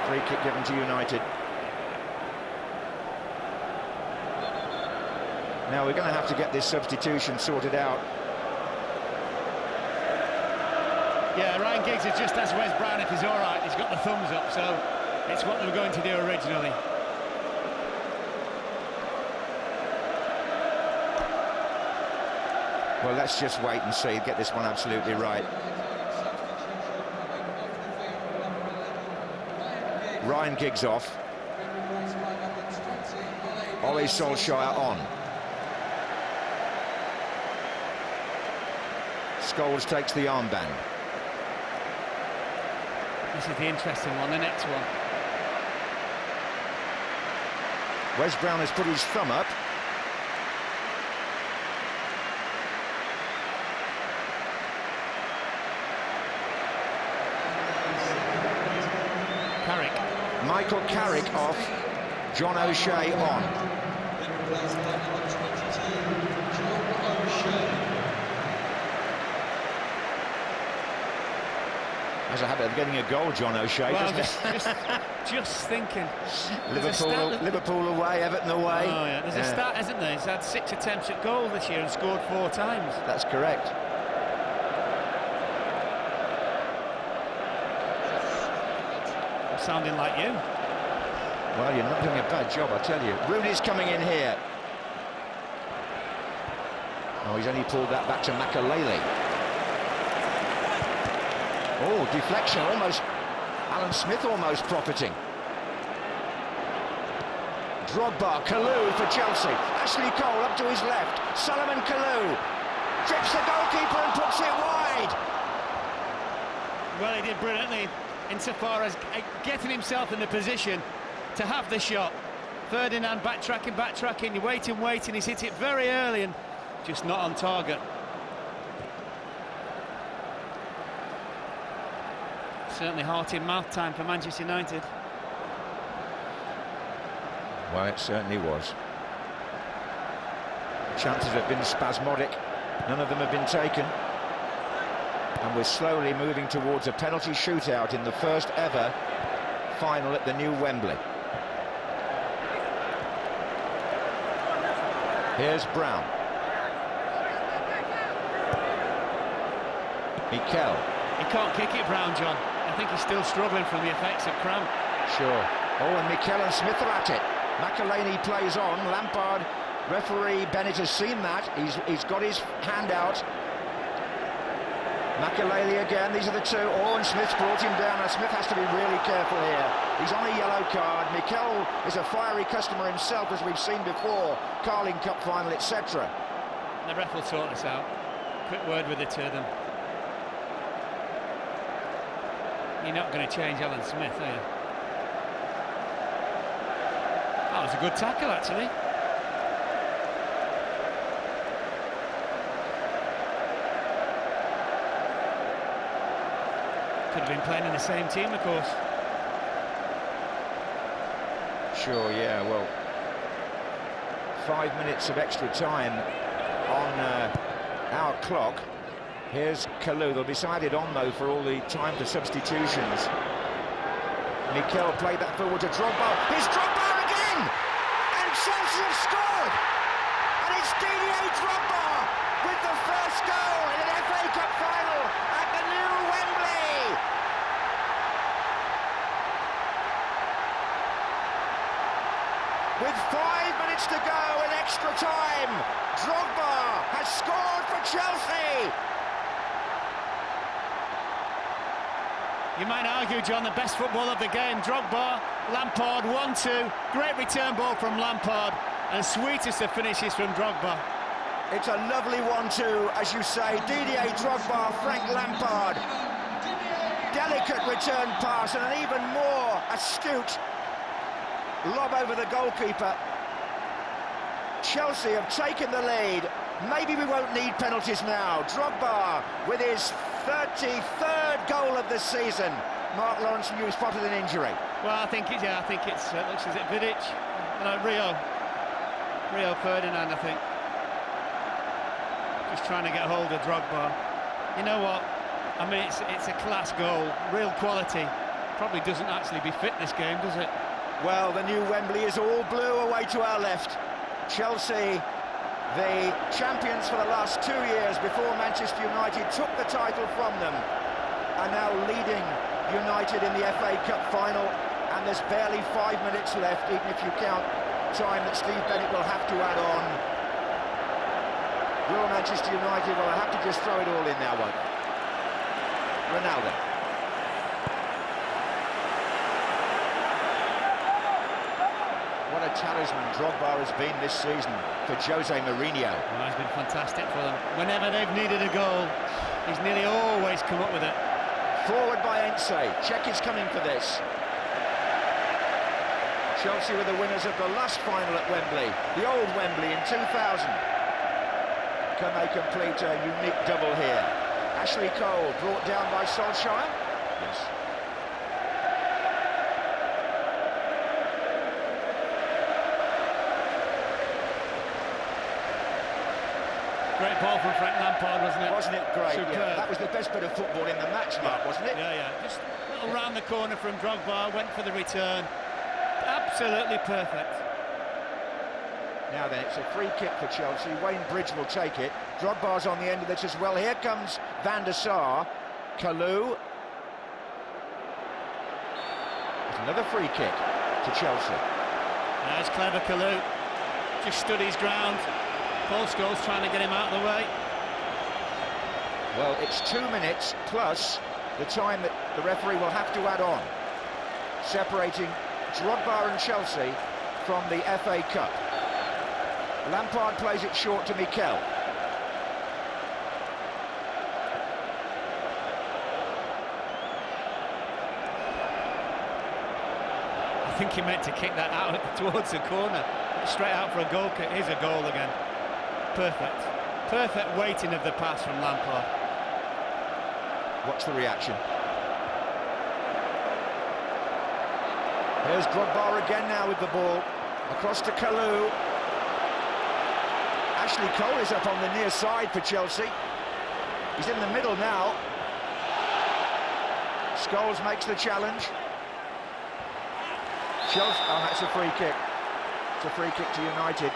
Free kick given to United. Now we're going to have to get this substitution sorted out. Yeah, Ryan Giggs has just asked Wes Brown if he's all right. He's got the thumbs up, so it's what they were going to do originally. Well, let's just wait and see, get this one absolutely right. Ryan Giggs off. Ole Solskjaer on. Scholes takes the armband. This is the interesting one, the next one. Wes Brown has put his thumb up. Carrick. Michael Carrick off. John O'Shea on. Has a habit of getting a goal, John O'Shea, well, doesn't just thinking. Liverpool away, Everton away. Oh, yeah. There's a stat, isn't there? He's had 6 attempts at goal this year and scored 4 times. That's correct. I'm sounding like you. Well, you're not doing a bad job, I tell you. Rooney's coming in here. Oh, he's only pulled that back to Makalele. Oh, deflection, almost. Alan Smith almost profiting. Drogba, Kalou for Chelsea. Ashley Cole up to his left. Solomon Kalou trips the goalkeeper and puts it wide. Well, he did brilliantly insofar as getting himself in the position to have the shot. Ferdinand backtracking, waiting. He's hit it very early and just not on target. Certainly heart-in-mouth time for Manchester United. Well, it certainly was. The chances have been spasmodic. None of them have been taken. And we're slowly moving towards a penalty shootout in the first ever final at the new Wembley. Here's Brown. Mikel. He can't kick it, Brown, John. I think he's still struggling from the effects of cramp. Sure. Oh, and Mikel and Smith are at it. McElhaney plays on. Lampard, referee Bennett has seen that. He's got his hand out. McElhaney again. These are the two. Oh, and Smith's brought him down. Now Smith has to be really careful here. He's on a yellow card. Mikel is a fiery customer himself, as we've seen before. Carling Cup final, etc. The ref will sort this out. Quick word with the two of them. You're not going to change Alan Smith, are you? That was a good tackle, actually. Could have been playing in the same team, of course. Sure, yeah, well, 5 minutes of extra time on our clock. Here's Kalou. They'll decide it on, though, for all the time for substitutions. Mikel played that forward to Drogba. Here's Drogba again! And Chelsea have scored! And it's Didier Drogba with the first goal in an FA Cup final at the new Wembley! With 5 minutes to go in extra time, Drogba has scored for Chelsea! You might argue, John, the best football of the game. Drogba, Lampard, 1-2. Great return ball from Lampard, and sweetest of finishes from Drogba. It's a lovely 1-2, as you say. Didier Drogba, Frank Lampard. Delicate return pass and an even more astute lob over the goalkeeper. Chelsea have taken the lead. Maybe we won't need penalties now. Drogba with his 33rd goal of the season. Mark Lawrence, you spotted an injury. Well, I think it's looks as it Vidic. No, Rio Ferdinand, I think. Just trying to get hold of Drogba. You know what? I mean, it's a class goal, real quality. Probably doesn't actually befit this game, does it? Well, the new Wembley is all blue away to our left. Chelsea, the champions for the last 2 years before Manchester United took the title from them, are now leading United in the FA Cup final, and there's barely 5 minutes left, even if you count time that Steve Bennett will have to add on. Will Manchester United, well, I have to just throw it all in now, won't I? Ronaldo. What a talisman Drogba has been this season for Jose Mourinho. Well, he's been fantastic for them. Whenever they've needed a goal, he's nearly always come up with it. Forward by Ense. Czech is coming for this. Chelsea were the winners of the last final at Wembley, the old Wembley in 2000. Can they complete a unique double here? Ashley Cole brought down by Solskjaer. Yes. Great ball from Frank Lampard, wasn't it? Wasn't it great? Superb. Yeah, that was the best bit of football in the match, Mark, wasn't it? Yeah. Just a little round the corner from Drogba, went for the return. Absolutely perfect. Now then, it's a free kick for Chelsea. Wayne Bridge will take it. Drogba's on the end of this as well. Here comes Van der Sar. Kalou. There's another free kick to Chelsea. That's clever, Kalou. Just stood his ground. Paul Scholes trying to get him out of the way. Well, it's 2 minutes plus the time that the referee will have to add on, separating Drogba and Chelsea from the FA Cup. Lampard plays it short to Mikel. I think he meant to kick that out towards the corner, straight out for a goal kick. Here's a goal again. Perfect. Perfect weighting of the pass from Lampard. Watch the reaction. Here's Drogba again now with the ball. Across to Kalou. Ashley Cole is up on the near side for Chelsea. He's in the middle now. Scholes makes the challenge. Chelsea, oh, that's a free kick. It's a free kick to United.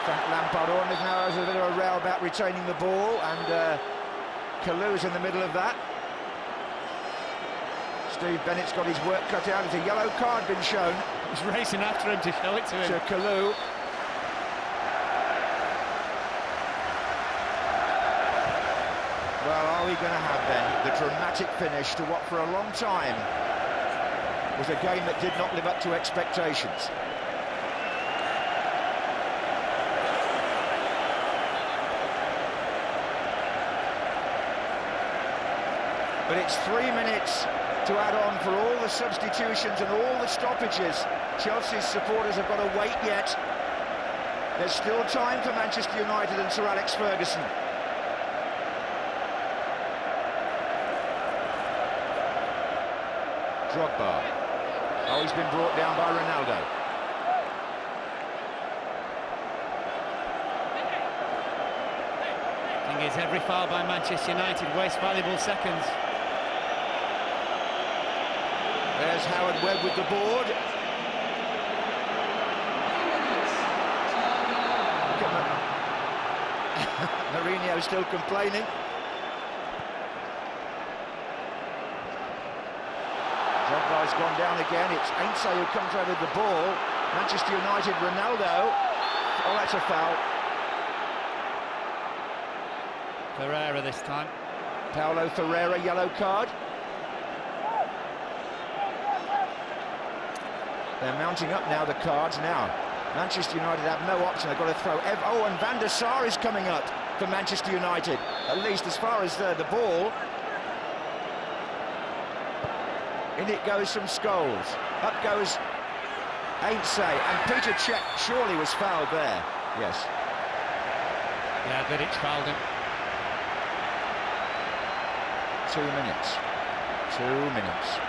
Frank Lampard on is now has a bit of a row about retaining the ball, and Kalou's in the middle of that. Steve Bennett's got his work cut out. It's a yellow card been shown. He's racing after him to show it to him. To Kalou. Well, are we going to have then the dramatic finish to what for a long time was a game that did not live up to expectations? But it's 3 minutes to add on for all the substitutions and all the stoppages. Chelsea's supporters have got to wait yet. There's still time for Manchester United and Sir Alex Ferguson. Drogba. Oh, he's been brought down by Ronaldo. Thing is, every foul by Manchester United wastes valuable seconds. There's Howard Webb with the board. Mourinho still complaining. Drogba's gone down again. It's Ainsley who comes over with the ball. Manchester United, Ronaldo. Oh, that's a foul. Ferreira this time. Paulo Ferreira, yellow card. They're mounting up now, the cards. Now, Manchester United have no option. They've got to throw... Oh, and Van der Sar is coming up for Manchester United, at least as far as the ball. In it goes from Scholes. Up goes Ainsley. And Peter Cech surely was fouled there. Yes. Yeah, Vidic fouled him. 2 minutes. 2 minutes.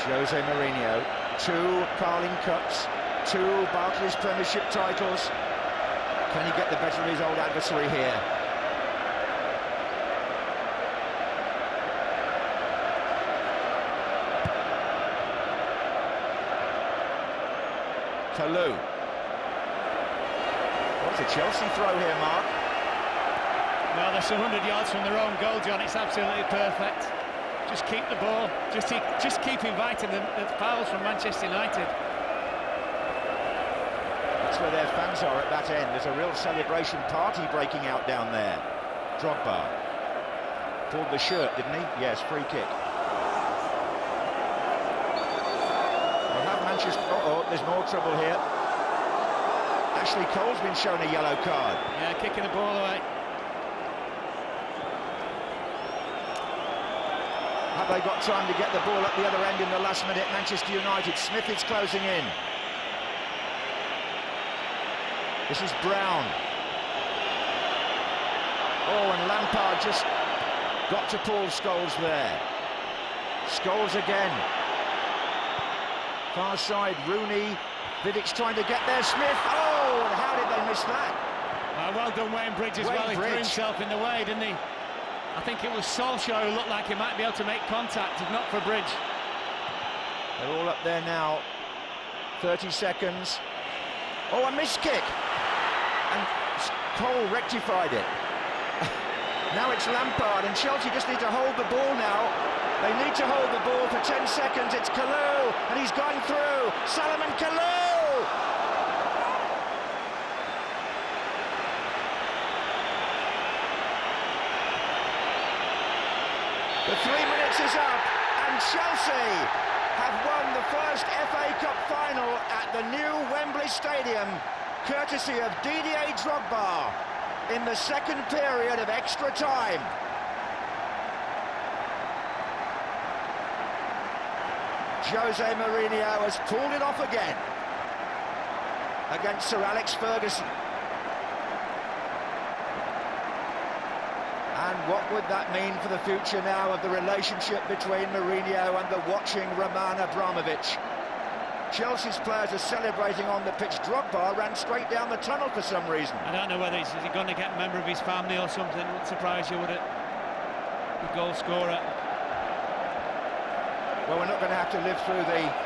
Jose Mourinho, 2 Carling Cups, 2 Barclays Premiership titles. Can he get the better of his old adversary here? Kalou. What's a Chelsea throw here, Mark? Well, they're 100 yards from their own goal, John. It's absolutely perfect. Just keep the ball. Just keep inviting the fouls from Manchester United. That's where their fans are at that end. There's a real celebration party breaking out down there. Drogba pulled the shirt, didn't he? Yes, free kick. They'll have Manchester... Uh-oh, there's more trouble here. Ashley Cole's been shown a yellow card. Yeah, kicking the ball away. Have they got time to get the ball up the other end in the last minute? Manchester United. Smith is closing in. This is Brown. Oh, and Lampard just got to Paul Scholes there. Scholes again. Far side, Rooney. Vidic trying to get there. Smith. Oh, and how did they miss that? Well done, Wayne Bridge as well. He threw himself in the way, didn't he? I think it was Solskjaer who looked like he might be able to make contact, if not for Bridge. They're all up there now. 30 seconds. Oh, a missed kick. And Cole rectified it. Now it's Lampard, and Chelsea just need to hold the ball now. They need to hold the ball for 10 seconds. It's Kalou, and he's going through. Salomon Kalou! The 3 minutes is up, and Chelsea have won the first FA Cup final at the new Wembley Stadium, courtesy of Didier Drogba, in the second period of extra time. Jose Mourinho has pulled it off again against Sir Alex Ferguson. And what would that mean for the future now of the relationship between Mourinho and the watching Roman Abramovich? Chelsea's players are celebrating on the pitch. Drogba ran straight down the tunnel for some reason. I don't know whether is he going to get a member of his family or something. Wouldn't surprise you, would it? The goal scorer. Well, we're not going to have to live through the